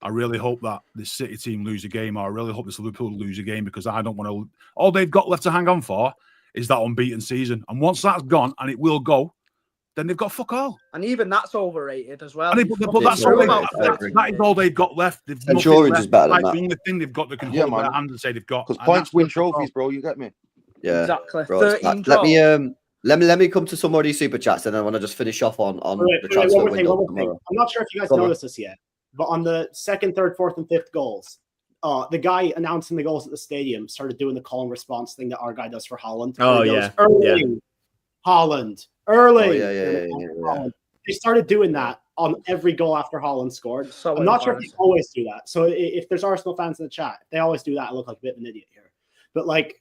I really hope that this City team lose a game, or I really hope this Liverpool lose a game, because I don't want to. All they've got left to hang on for is that unbeaten season. And once that's gone, and it will go, then they've got fuck all. And even that's overrated as well. But that is all they've got left. Insurance is better than that. The only thing they've got that can hold their hand and say they've got. Because points win trophies, bro. You get me? Yeah, exactly. Bro, let me come to some more of these super chats, and then I want to just finish off on the transfer window tomorrow. I'm not sure if you guys noticed this yet, but on the second, third, fourth, and fifth goals, the guy announcing the goals at the stadium started doing the call and response thing that our guy does for Haaland. Oh, yeah. Erling, Haaland, Erling. Oh, yeah. They started doing that on every goal after Haaland scored. So I'm not sure if they always do that. So if there's Arsenal fans in the chat, if they always do that, I look like a bit of an idiot here. But like,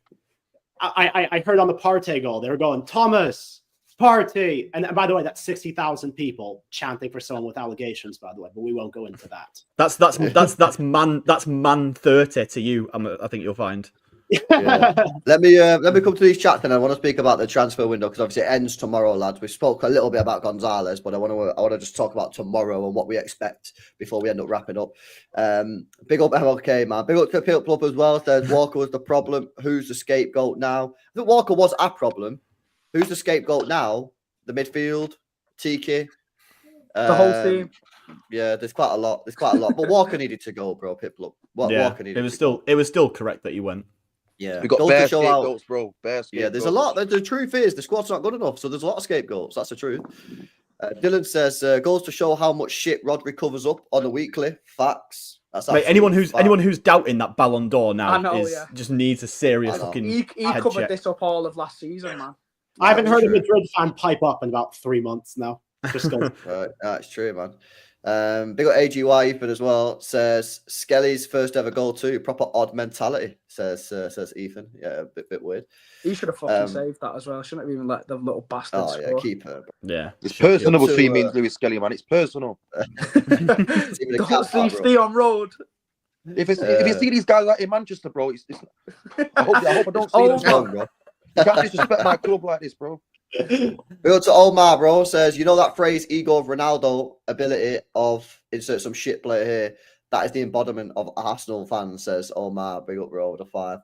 I heard on the Partey goal, they were going, Thomas, Partey. And by the way, that's 60,000 people chanting for someone with allegations, by the way, but we won't go into that. That's man 30 to you, I think you'll find. Yeah. Let me come to these chats, and I want to speak about the transfer window, because obviously it ends tomorrow, lads. We spoke a little bit about Gonzalez, but I want to just talk about tomorrow and what we expect before we end up wrapping up. Big up MLK, man. Big up to Pip Club as well. Says Walker was the problem. Who's the scapegoat now? I think Walker was our problem. Who's the scapegoat now? The midfield, Tiki, the whole team. Yeah, there's quite a lot. But Walker needed to go, bro. Pip Club. Walker needed. It was still correct that you went. Yeah, we got bare scapegoats, bro. Bare scapegoats. Yeah, there's a lot. The truth is the squad's not good enough, so there's a lot of scapegoats. That's the truth. Dylan says goes to show how much shit Rodri covers up on a weekly. Facts. That's mate, anyone who's doubting that Ballon d'Or now just needs a serious fucking. He covered this up all of last season, man. I haven't That's heard a true. Madrid fan pipe up in about 3 months now. Just go. That's true, man. Big up AGY Ethan as well. Says Skelly's first ever goal too. Proper odd mentality. Says Ethan. Yeah, a bit weird. He should have fucking saved that as well. Shouldn't have even let the little bastard Oh yeah, score. keeper. Yeah, It's personal to, between me and Lewis Skelly, man. It's personal. Don't see Steve on road. If you see these guys like in Manchester, bro, I hope I don't see them. Wrong, bro. You can't disrespect my club like this, bro. We go to Omar, bro. Says, you know that phrase, ego of Ronaldo, ability of insert some shit player here. That is the embodiment of Arsenal fans, says Omar. Big up, bro, with a 5.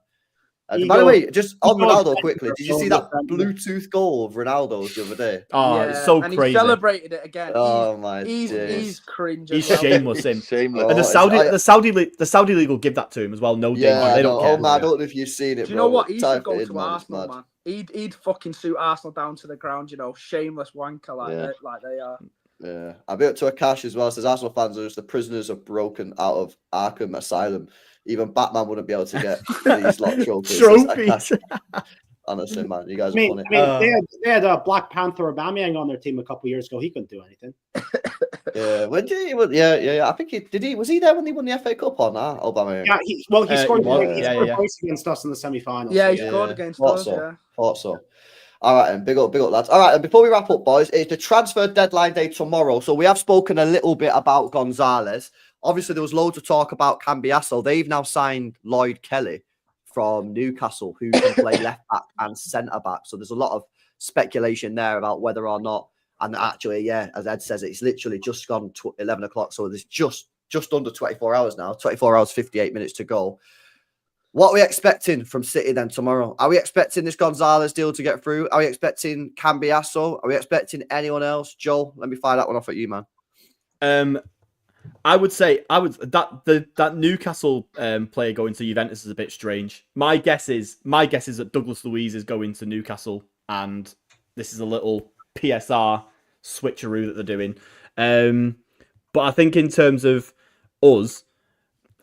By the way, just on Ronaldo quickly, did you see that Bluetooth goal of Ronaldo's the other day? Oh, yeah, it's so and crazy. He celebrated it again. Oh my He's cringe. He's shameless. Shameless. And the Saudi league will give that to him as well. No danger. Yeah, They don't care. Omar, I don't know if you've seen it. Do you know what? He should Type go it in, to man, Arsenal, man. He'd fucking suit Arsenal down to the ground. You know, shameless wanker like they are. Yeah, I bit up to a cash as well. Says Arsenal fans are just the prisoners of broken out of Arkham Asylum. Even Batman wouldn't be able to get these trophies. Honestly, man, you guys are funny. They had Black Panther Aubameyang on their team a couple years ago. He couldn't do anything. Yeah. I think was he there when they won the FA Cup or not? Aubameyang. Yeah, he scored twice against us in the semi-finals. Yeah, he scored against us. Thought so. All right, and big up, lads. All right, and before we wrap up, boys, it's the transfer deadline day tomorrow. So we have spoken a little bit about Gonzalez. Obviously, there was loads of talk about Cambiasso. They've now signed Lloyd Kelly from Newcastle, who can play left back and centre back. So there's a lot of speculation there about whether or not. And actually, yeah, as Ed says, it's literally just gone 11 o'clock. So there's just under 24 hours now. 24 hours, 58 minutes to go. What are we expecting from City then tomorrow? Are we expecting this Gonzalez deal to get through? Are we expecting Cambiasso? Are we expecting anyone else? Joel, let me fire that one off at you, man. I would say that Newcastle player going to Juventus is a bit strange. My guess is that Douglas Luiz is going to Newcastle, and this is a little PSR switcheroo that they're doing. But I think in terms of us,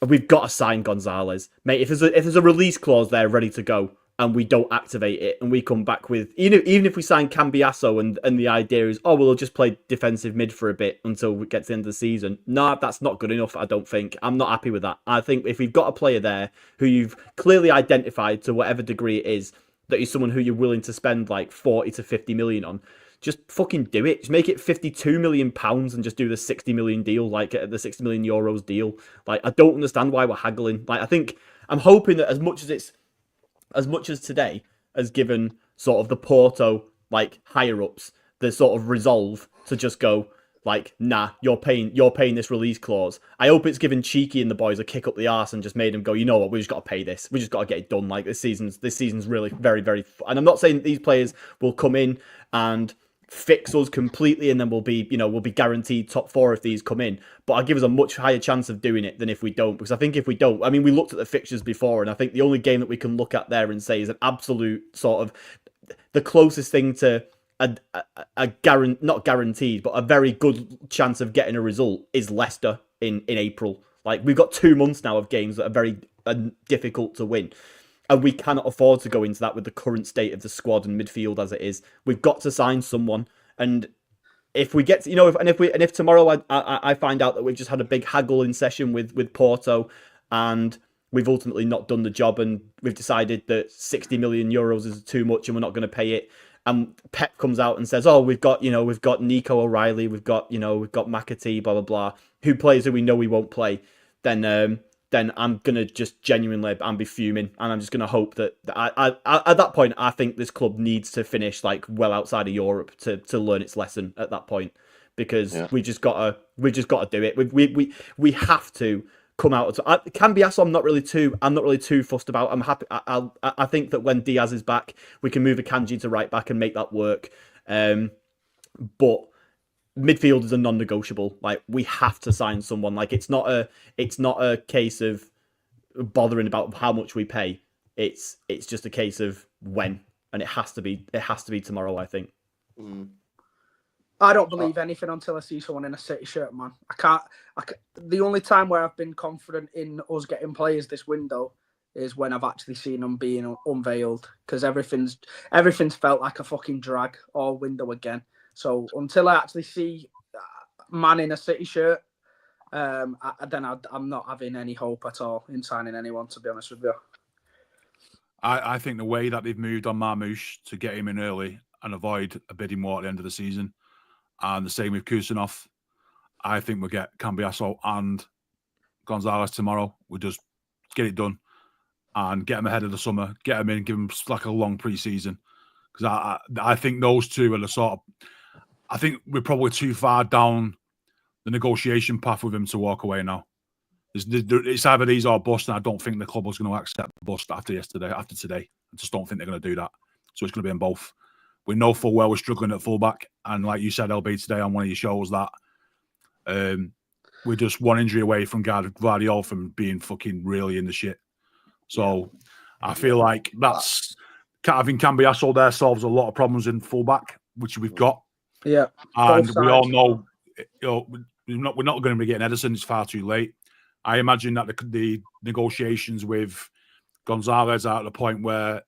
we've got to sign Gonzalez, mate. If there's a release clause there ready to go, and we don't activate it, and we come back with even if we sign Cambiasso and the idea is, we'll just play defensive mid for a bit until we get to the end of the season. No, that's not good enough. I don't think. I'm not happy with that. I think if we've got a player there who you've clearly identified to whatever degree it is that is someone who you're willing to spend like 40 to 50 million on, just fucking do it. Just make it 52 million pounds and just do the 60 million deal, like the 60 million euros deal. Like, I don't understand why we're haggling. Like, I'm hoping that as much as today has given sort of the Porto like higher ups the sort of resolve to just go like, nah, you're paying this release clause. I hope it's given Cheeky and the boys a kick up the arse and just made them go, you know what, we just got to pay this. We just got to get it done. Like, this season's really very, very. And I'm not saying that these players will come in and fix us completely and then we'll be guaranteed top 4 if these come in, but I'll give us a much higher chance of doing it than if we don't, because I think if we don't, I mean, we looked at the fixtures before and I think the only game that we can look at there and say is an absolute sort of the closest thing to not guaranteed, but a very good chance of getting a result is Leicester in April. Like, we've got 2 months now of games that are very difficult to win. And we cannot afford to go into that with the current state of the squad and midfield as it is. We've got to sign someone. And if we get to, if tomorrow I find out that we've just had a big haggling session with Porto and we've ultimately not done the job and we've decided that 60 million euros is too much and we're not going to pay it. And Pep comes out and says, we've got Nico O'Reilly, we've got McAtee, blah, blah, blah, who we know we won't play, then I'm going to just genuinely, be fuming. And I'm just going to hope that at that point, I think this club needs to finish like well outside of Europe to learn its lesson at that point, because we just got to do it. We have to come out. Cambiasso, I'm not really too fussed about. I'm happy. I think that when Diaz is back, we can move Akanji to right back and make that work. But midfield is a non-negotiable. Like, we have to sign someone. Like, it's not a case of bothering about how much we pay. It's just a case of when, and it has to be tomorrow, I think. I don't believe anything until I see someone in a City shirt, man. I can't. The only time where I've been confident in us getting players this window is when I've actually seen them being unveiled, because everything's felt like a fucking drag all window again. So until I actually see a man in a City shirt, I'm not having any hope at all in signing anyone, to be honest with you. I think the way that they've moved on Marmoush to get him in early and avoid a bidding war at the end of the season, and the same with Kusanov, I think we'll get Cambiasso and Gonzalez tomorrow. We'll just get it done and get them ahead of the summer, get them in, give them like a long pre-season. Because I think those two are the sort of... I think we're probably too far down the negotiation path with him to walk away now. It's either these or bust, and I don't think the club was going to accept bust after today. I just don't think they're going to do that. So it's going to be in both. We know full well we're struggling at fullback, and like you said, LB, today on one of your shows, that we're just one injury away from Guardiola from being fucking really in the shit. So I feel like that's having Cambiasso there solves a lot of problems in fullback, which we've got. Yeah, and we all know, we're not going to be getting Ederson. It's far too late. I imagine that the negotiations with Gonzalez are at the point where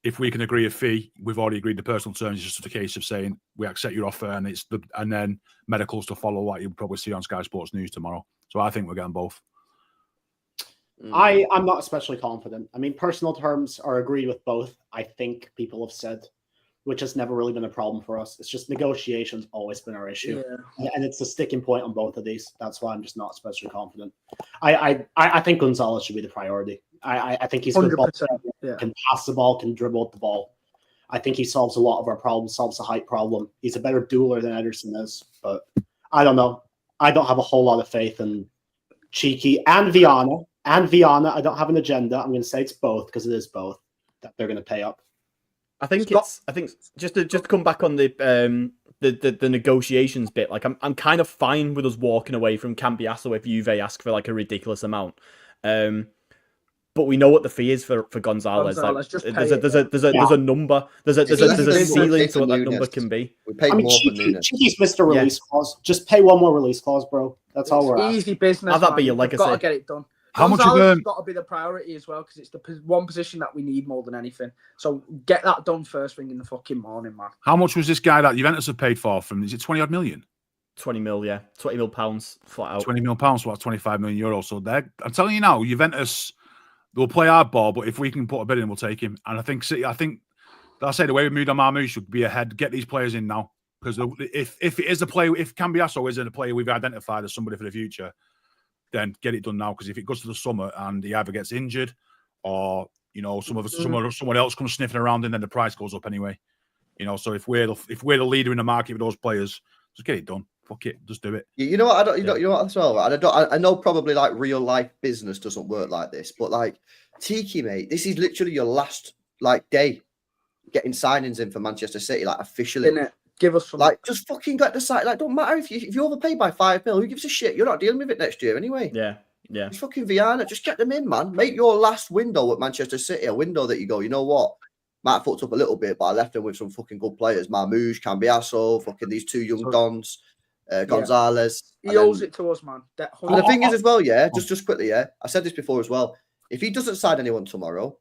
if we can agree a fee, we've already agreed the personal terms. It's just a case of saying we accept your offer, and then medicals to follow, like you'll probably see on Sky Sports News tomorrow. So I think we're getting both. I'm not especially confident. I mean, personal terms are agreed with both, I think people have said, which has never really been a problem for us. It's just negotiations always been our issue. Yeah. And it's a sticking point on both of these. That's why I'm just not especially confident. I think Gonzalez should be the priority. I think he's good ball, can pass the ball, can dribble the ball. I think he solves a lot of our problems, solves the height problem. He's a better dueler than Ederson is, but I don't know. I don't have a whole lot of faith in Cheeky and Viana. I don't have an agenda. I'm going to say it's both, because it is both that they're going to pay up. I think just to come back on the negotiations bit, like I'm kind of fine with us walking away from Cambiasso if Juve ask for like a ridiculous amount. But we know what the fee is for Gonzalez. Like, there's a number. There's a ceiling to what that number can be. We pay more for Nunes. Cheeky's missed a release clause. Just pay one more release clause, bro. That's all we're asking. Easy business. Have that be your legacy. Got to get it done. How much has got to be the priority as well, because it's the one position that we need more than anything. So get that done first thing in the fucking morning, man. How much was this guy that Juventus have paid for from? Is it 20 odd million? 20 mil, yeah, 20 mil pounds flat out. 20 mil pounds, so that's 25 million euros. So I'm telling you now, Juventus, they'll play hard ball, but if we can put a bid in, we'll take him. And I think I say the way we moved on Marmoush should be ahead. Get these players in now, because if it is a player, if Cambiasso isn't a player we've identified as somebody for the future, then get it done now. Because if it goes to the summer and he either gets injured or someone else comes sniffing around, and then the price goes up anyway. So if we're the leader in the market with those players, just get it done. Fuck it, just do it. You know what? You know what as well. I know probably like real life business doesn't work like this, but like Tiki, mate, this is literally your last like day getting signings in for Manchester City, like officially. Isn't it? Give us some. Like, just fucking get the site. Like, don't matter if you overpay by 5 mil. Who gives a shit? You're not dealing with it next year anyway. Yeah. It's fucking Viana. Just get them in, man. Make your last window at Manchester City a window that you go, you know what? Might have fucked up a little bit, but I left them with some fucking good players. Marmoush, Cambiasso, fucking these two young dons, Gonzalez. He owes it to us, man. And the thing is as well, just quickly, I said this before as well. If he doesn't sign anyone tomorrow,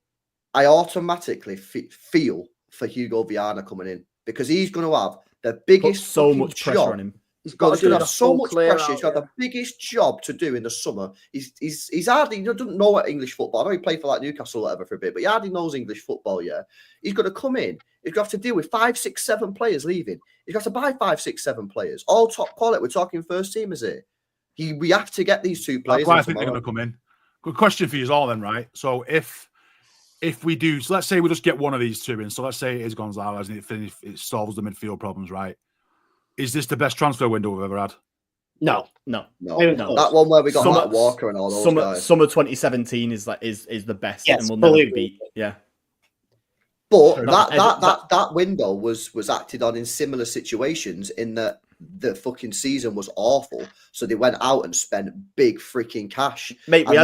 I automatically feel for Hugo Viana coming in, because he's going to have the biggest so much pressure on him. He's got to have so much pressure. He's got the biggest job to do in the summer. He's hardly doesn't know what English football. I know he played for like Newcastle or whatever for a bit, but he hardly knows English football. Yeah, he's got to come in. He's got to deal with 5, 6, 7 players leaving. He's got to buy 5, 6, 7 players, all top quality. We're talking first team, is it? We have to get these 2 players. That's why I think they're going to come in. Good question for you all, then, right? So if we do, so let's say we just get one of these 2 in. So let's say it is Gonzalez and it solves the midfield problems, right? Is this the best transfer window we've ever had? No. That one where we got Matt Walker and all those guys. Summer 2017 is the best, yes, and we'll never beat. Yeah. But that window was acted on in similar situations, in that the fucking season was awful, so they went out and spent big freaking cash. Mate, we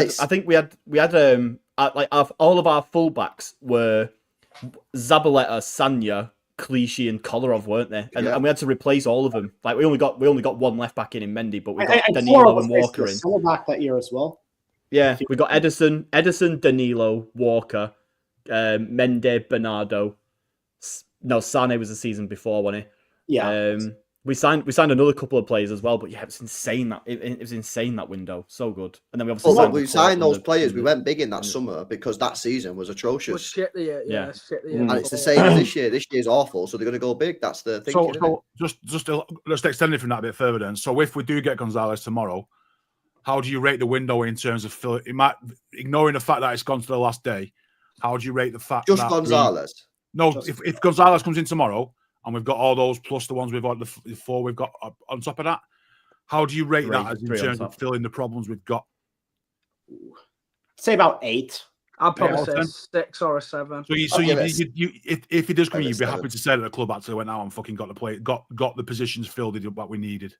had like all of our fullbacks were Zabaleta, Sanya, Clichy, and Kolarov, weren't they? And we had to replace all of them. Like we only got one left back in Mendy, but we got Danilo and Walker in. Back that year as well. Yeah, we got Edison, Danilo, Walker, Mendy, Bernardo. No, Sane was the season before, wasn't he? Yeah. We signed another couple of players as well, but yeah, it was insane it was insane that window. So good. And then we obviously Well, look, we McCourt signed those and players. and We went big in that summer because that season was Was atrocious. shit the year, Yeah. shit the year And it's the before. same as this year. This year's awful, so they're going to go big. That's the thing. So let's extend it from that a bit further then. So if we do get Gonzalez tomorrow, how do you rate the window in terms of fill? It might, ignoring the fact that it's gone to the last day. How do you rate the fact Just that Gonzalez. if Gonzalez comes in tomorrow and we've got all those plus the ones we've got, the four we've got on top of that, how do you rate that as in terms of filling the problems we've got? Say about 8. I'd probably Yeah, say a 6 or a 7. So if he does come in, you'd be happy to say that the club actually went out and fucking got the positions filled in what we needed.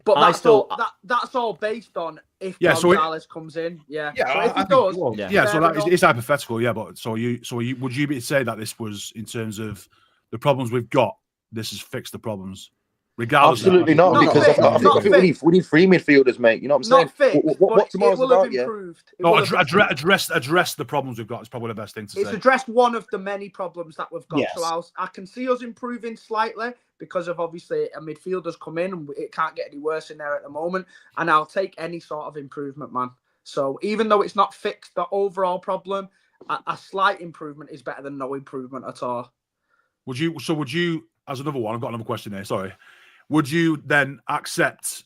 But I that's still- all. That's all based on if Yeah, so Gonzalez comes in. Yeah. So if he I does, think, yeah. so fair that enough. it's hypothetical, yeah. But so you would you be say that this was in terms of the problems we've got? This has fixed the problems, regardless. Absolutely not, Not because fixed, I not think we need 3 midfielders, mate. You know what I'm saying? not fixed, What but tomorrow's it will have about, yeah? improved. It No, will have improved. address the problems we've got is probably the best thing to It's say. addressed one of the many problems that we've got. Yes. So I can see us improving slightly because of obviously a midfielder's come in and it can't get any worse in there at the moment. And I'll take any sort of improvement, man. So even though it's not fixed the overall problem, a slight improvement is better than no improvement at all. Would you, as another one, I've got another question here, sorry. Would you then accept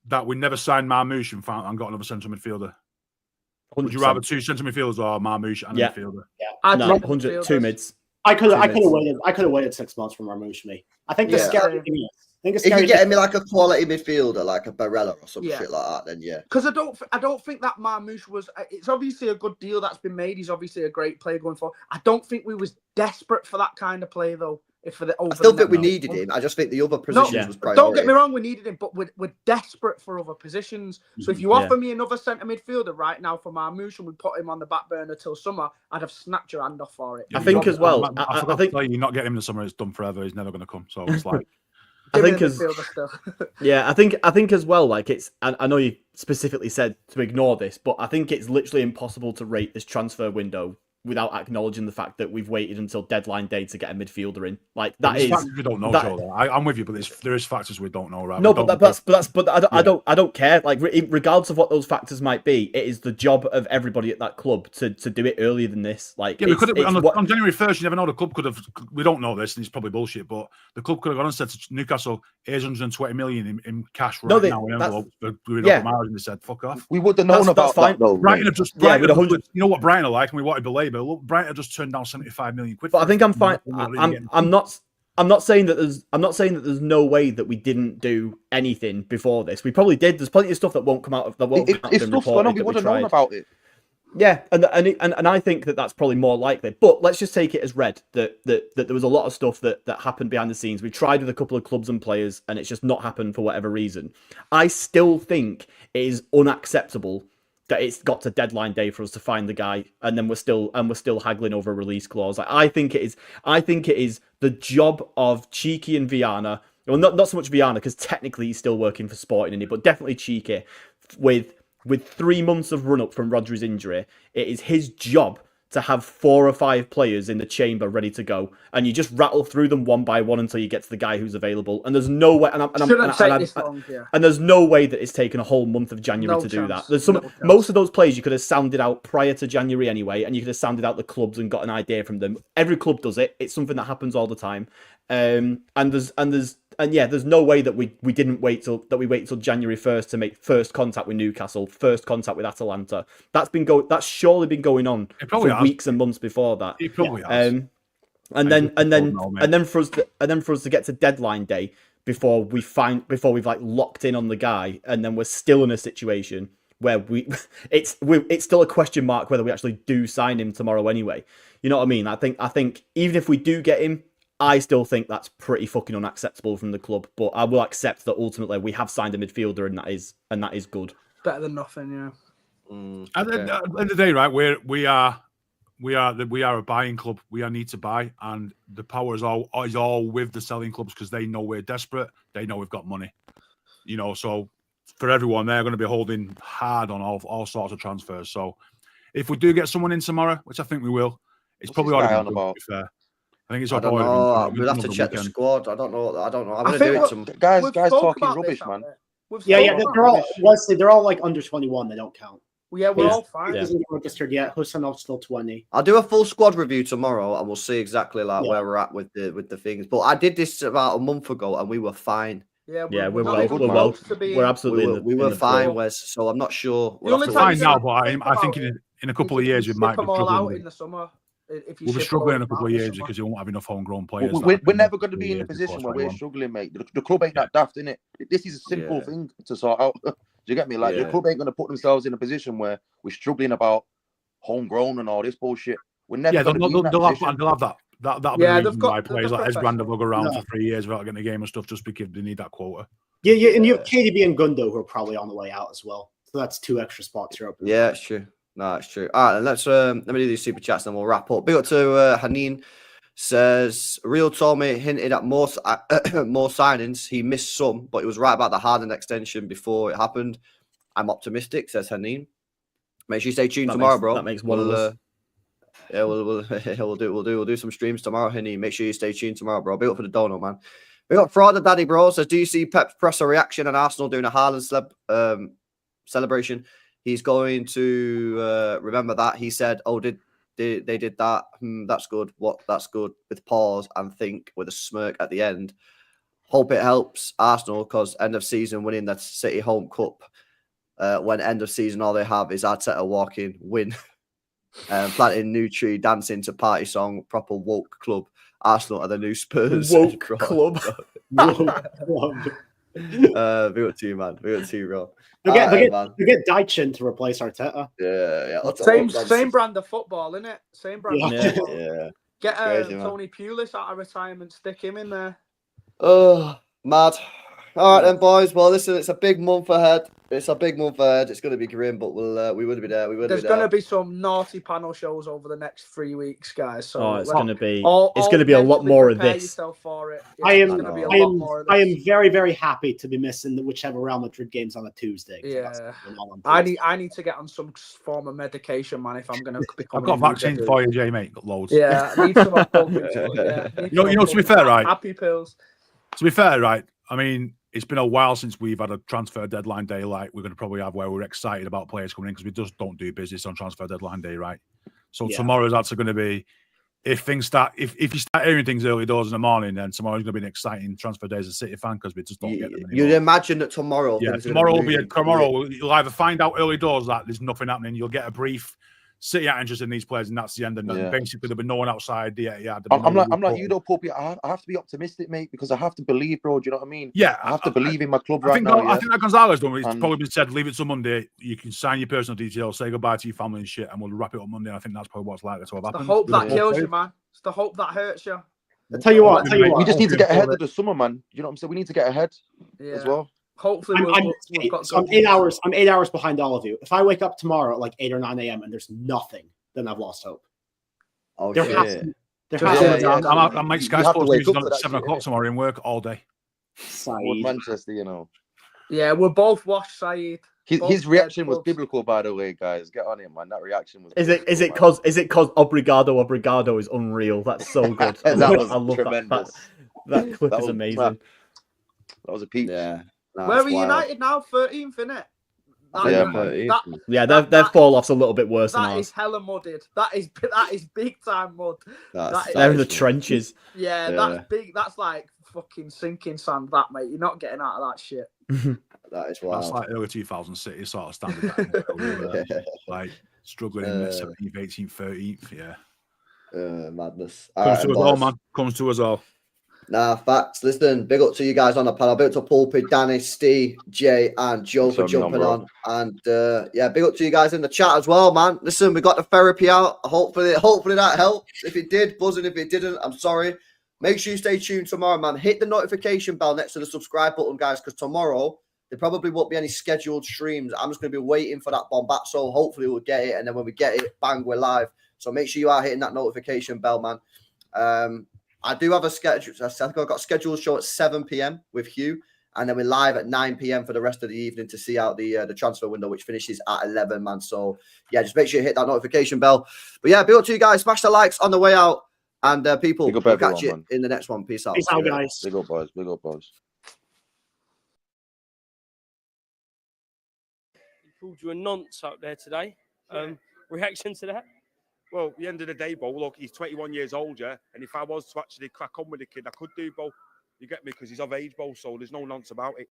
that we never signed Marmoush and got another central midfielder? Would you rather 2 central midfielders or Marmoush and a midfielder? I'd No, like 100, midfielders. 2 mids. I could have minutes. waited 6 months for Marmoush. Me, I think the Yeah. scary thing is, If you're getting me like a quality midfielder, like a Barella or some Yeah. shit like that, then yeah. Because I don't think that Marmoush was. It's obviously a good deal that's been made. He's obviously a great player going forward. I don't think we was desperate for that kind of play though. I still think we needed him. I just think the other positions was priority. Don't get me wrong, we needed him, but we're desperate for other positions. So if you offer me another centre midfielder right now for Marmoush and we put him on the back burner till summer, I'd have snapped your hand off for it. I think as well. I think you're not getting him in the summer. It's done forever. He's never going to come. So it's like. I think I think as well, like it's, I know you specifically said to ignore this, but I think it's literally impossible to rate this transfer window without acknowledging the fact that we've waited until deadline day to get a midfielder in. Like that is, we don't know, Joe. I'm with you, but there is factors we don't know, right? No, but I don't care. Like regardless of what those factors might be, it is the job of everybody at that club to do it earlier than this. Like yeah, we could have on January 1st. You never know. The club could have. We don't know this, and it's probably bullshit. But the club could have gone and said to Newcastle, "Here's 120 million in cash now in envelopes." And they said, "Fuck off." We would have known about that though. Brighton have just, you know what Brighton are like, and we wanted Belabour. Look, Brighton have just turned down 75 million quid. But I think I'm fine. I'm not saying that there's no way that we didn't do anything before this. We probably did. There's plenty of stuff that won't come out of that won't come out If of stuff's gone on, we would have known about it. Yeah, and I think that that's probably more likely. But let's just take it as read that there was a lot of stuff that happened behind the scenes. We tried with a couple of clubs and players, and it's just not happened for whatever reason. I still think it is unacceptable that it's got to deadline day for us to find the guy, and then we're still haggling over a release clause. Like, I think it is the job of Cheeky and Viana. Well, not so much Viana because technically he's still working for Sporting, isn't he? But definitely Cheeky with 3 months of run up from Rodri's injury. It is his job to have 4 or 5 players in the chamber ready to go, and you just rattle through them one by one until you get to the guy who's available. And there's no way, and there's no way that it's taken a whole month of January to do that. There's most of those players you could have sounded out prior to January anyway, and you could have sounded out the clubs and got an idea from them. Every club does it. It's something that happens all the time. There's no way that we wait till January 1st to make first contact with Newcastle, first contact with Atalanta. That's surely been going on for weeks and months before that. It probably has. And then for us to get to deadline day before we've like locked in on the guy, and then we're still in a situation where it's still a question mark whether we actually do sign him tomorrow anyway. You know what I mean? I think even if we do get him, I still think that's pretty fucking unacceptable from the club, but I will accept that ultimately we have signed a midfielder, and that is good. Better than nothing, yeah. At the end of the day, right? We are a buying club. We need to buy, and the power is all with the selling clubs because they know we're desperate. They know we've got money. You know, so for everyone, they're going to be holding hard on all sorts of transfers. So if we do get someone in tomorrow, which I think we will, it's What's probably this guy already on been done, about? to be fair. I think it's I don't already been know. done. We'll have to Another check the weekend. squad. I don't know. I'm I going to think do it. we'll- Guys We've talking spoke about rubbish, this, man. haven't we? We've Yeah, spoke they're about all this. Wesley. They're all like under 21. They don't count. Yeah, we're Yeah. all fine. He doesn't get registered yet. Husanov's still 20. I'll do a full squad review tomorrow, and we'll see exactly like Yeah. where we're at with the things. But I did this about a month ago, and we were fine. Yeah, Yeah, we're not well. even We're well. close to being- We're absolutely. We were in the fine, flow. Wes. So I'm not sure. The only have to time Fine you wait. now, can but think I think about in a couple of If years you we might ship be them all out struggling. in the summer. If you We'll be ship struggling in all a of couple them of out in years the summer. because you won't have enough homegrown players. We're never going to be in a position where we're 21. struggling, mate. The club ain't that daft, innit? This is a simple Yeah. thing to sort out. Do you get me? Like the Yeah. club ain't going to put themselves in a position where we're struggling about homegrown and all this bullshit. We're never Yeah, going to be in that they'll position. have that. That'll be Yeah, the they've reason got- why they're players like Esbrand will go around Yeah. for 3 years without getting a game and stuff just because they need that quota. Yeah, and you have KDB and Gundo who are probably on the way out as well. So that's 2 extra spots you're open. Yeah, it's true. No, it's true. All right, then let me do these super chats, and then we'll wrap up. Big up to Hanin. Says Real told me hinted at more more signings. He missed some, but he was right about the Harden extension before it happened. I'm optimistic, says Hanin. Make sure you stay tuned That tomorrow, makes- bro. that makes one of us. Yeah, we'll do some streams tomorrow, Henny. Make sure you stay tuned tomorrow, bro. Big up for the dono, man. We got Fraud the Daddy, bro. Says, do you see Pep's presser reaction and Arsenal doing a Haaland celebration? He's going to remember that. He said, "Oh, they did that? That's good. What? That's good." With pause and think with a smirk at the end. Hope it helps Arsenal because end of season winning that City home cup. When end of season all they have is Arteta walking, win. Planting new tree, dancing to party song, proper woke club. Arsenal are the new Spurs. Woke club. Big up to you, man. Big up to you, bro. They get man. Dychen to replace Arteta. Yeah. Same brand of football, innit? Same brand of Yeah. football. Yeah. Get Crazy, man. Tony Pulis out of retirement, stick him in there. Oh, mad. All right, then, boys. Well, listen, it's a big month ahead. It's going to be grim, but we will be there. There's going to be some naughty panel shows over the next 3 weeks, guys. So It's going to be. all It's going to be a lot mentally more of prepare this. yourself for it. I It's am. gonna be a I lot am. more of I this. am very, very happy to be missing the whichever Real Madrid games on a Tuesday. Yeah. On I Tuesday. need to get on some form of medication, man. If I'm going to become. I've got vaccines for you, Jay, mate. Got loads. Yeah, I need some Goalkeepers, but yeah. Need You know, some to be fair, right? Happy pills. To be fair, right? I mean, it's been a while since we've had a transfer deadline day like we're going to probably have where we're excited about players coming in because we just don't do business on transfer deadline day, right? So Yeah. tomorrow's actually going to be, if things start, if you start hearing things early doors in the morning, then tomorrow's going to be an exciting transfer day as a City fan because we just don't get them anymore. You'd imagine that tomorrow. Yeah, things are tomorrow will gonna be move tomorrow. You'll either find out early doors that there's nothing happening. You'll get a brief. City are interested in these players, and that's the end. And Yeah. basically, there'll be no one outside. Yeah. I'm like you, though, Poppy. I have to be optimistic, mate, because I have to believe, bro. Do you know what I mean? Yeah, I have to believe in my club I right think now. I think that Gonzalo's done. It's And- probably been said. Leave it till Monday. You can sign your personal details, say goodbye to your family and shit, and we'll wrap it up Monday. And I think that's probably what's likely to have The happened. hope that With kills both you, man. It's the hope that hurts you. I tell you what. we just need to get ahead of the summer, man. You know what I'm saying? We need to get ahead Yeah. as well. Hopefully, we've got. So I'm 8 hours. I'm 8 hours behind all of you. If I wake up tomorrow at like 8 or 9 a.m. and there's nothing, then I've lost hope. Oh, There shit. has to. There Yeah, has yeah, to. yeah. I'm Mike You Sky have to Sports wake News up on for at that 7 shit, o'clock innit? tomorrow in work all day. Towards Saeed. Manchester, you know. Yeah, we're both washed, Saeed. His Both reaction dead was clubs. biblical, by the way, guys. Get on him, man. That reaction was. Is it biblical, man. cause obrigado is unreal? That's so good. I That love, was I love tremendous. that clip That is was- amazing. That was a peach. Yeah. Nah, Where it's are wild. United now? 13th, innit? Yeah, That, Yeah, That- their that- fall off's a little bit worse than that ours. is hella mudded. That is big time mud. They're in the trenches. Yeah, Yeah. that's big. That's like fucking sinking sand, that, mate. You're not getting out of that shit. That is That's wild. like early 2000 City sort of standard. That, we were, like struggling in the 17th, 18th, 13th. Yeah, Madness. comes Alright, to us all, boys. man. Comes to us all. Nah, facts. Listen, big up to you guys on the panel. Big up to Pulpy, Danny, Steve, Jay, and Joe for What's up, jumping bro? on. And yeah, big up to you guys in the chat as well, man. Listen, we got the therapy out. Hopefully that helped. If it did, buzzing. If it didn't, I'm sorry. Make sure you stay tuned tomorrow, man. Hit the notification bell next to the subscribe button, guys, because tomorrow there probably won't be any scheduled streams. I'm just going to be waiting for that bombazzo. Hopefully we'll get it, and then when we get it, bang, we're live. So make sure you are hitting that notification bell, man. I do have a schedule. I've got a scheduled show at 7 p.m. with Hugh, And then we're live at 9 p.m. for the rest of the evening to see out the transfer window, which finishes at 11, man. So, yeah, just make sure you hit that notification bell. But, yeah, big up to you guys. Smash the likes on the way out. And, people, Big up we'll everyone, catch you man. in the next one. Peace out. Peace out, guys. Big up, boys. Big up, boys. He called you a nonce up there today. Reaction to that? Well, at the end of the day, Bo, look, he's 21 years old, yeah? And if I was to actually crack on with the kid, I could do, Bo. You get me? Because he's of age, Bo, so there's no nonce about it.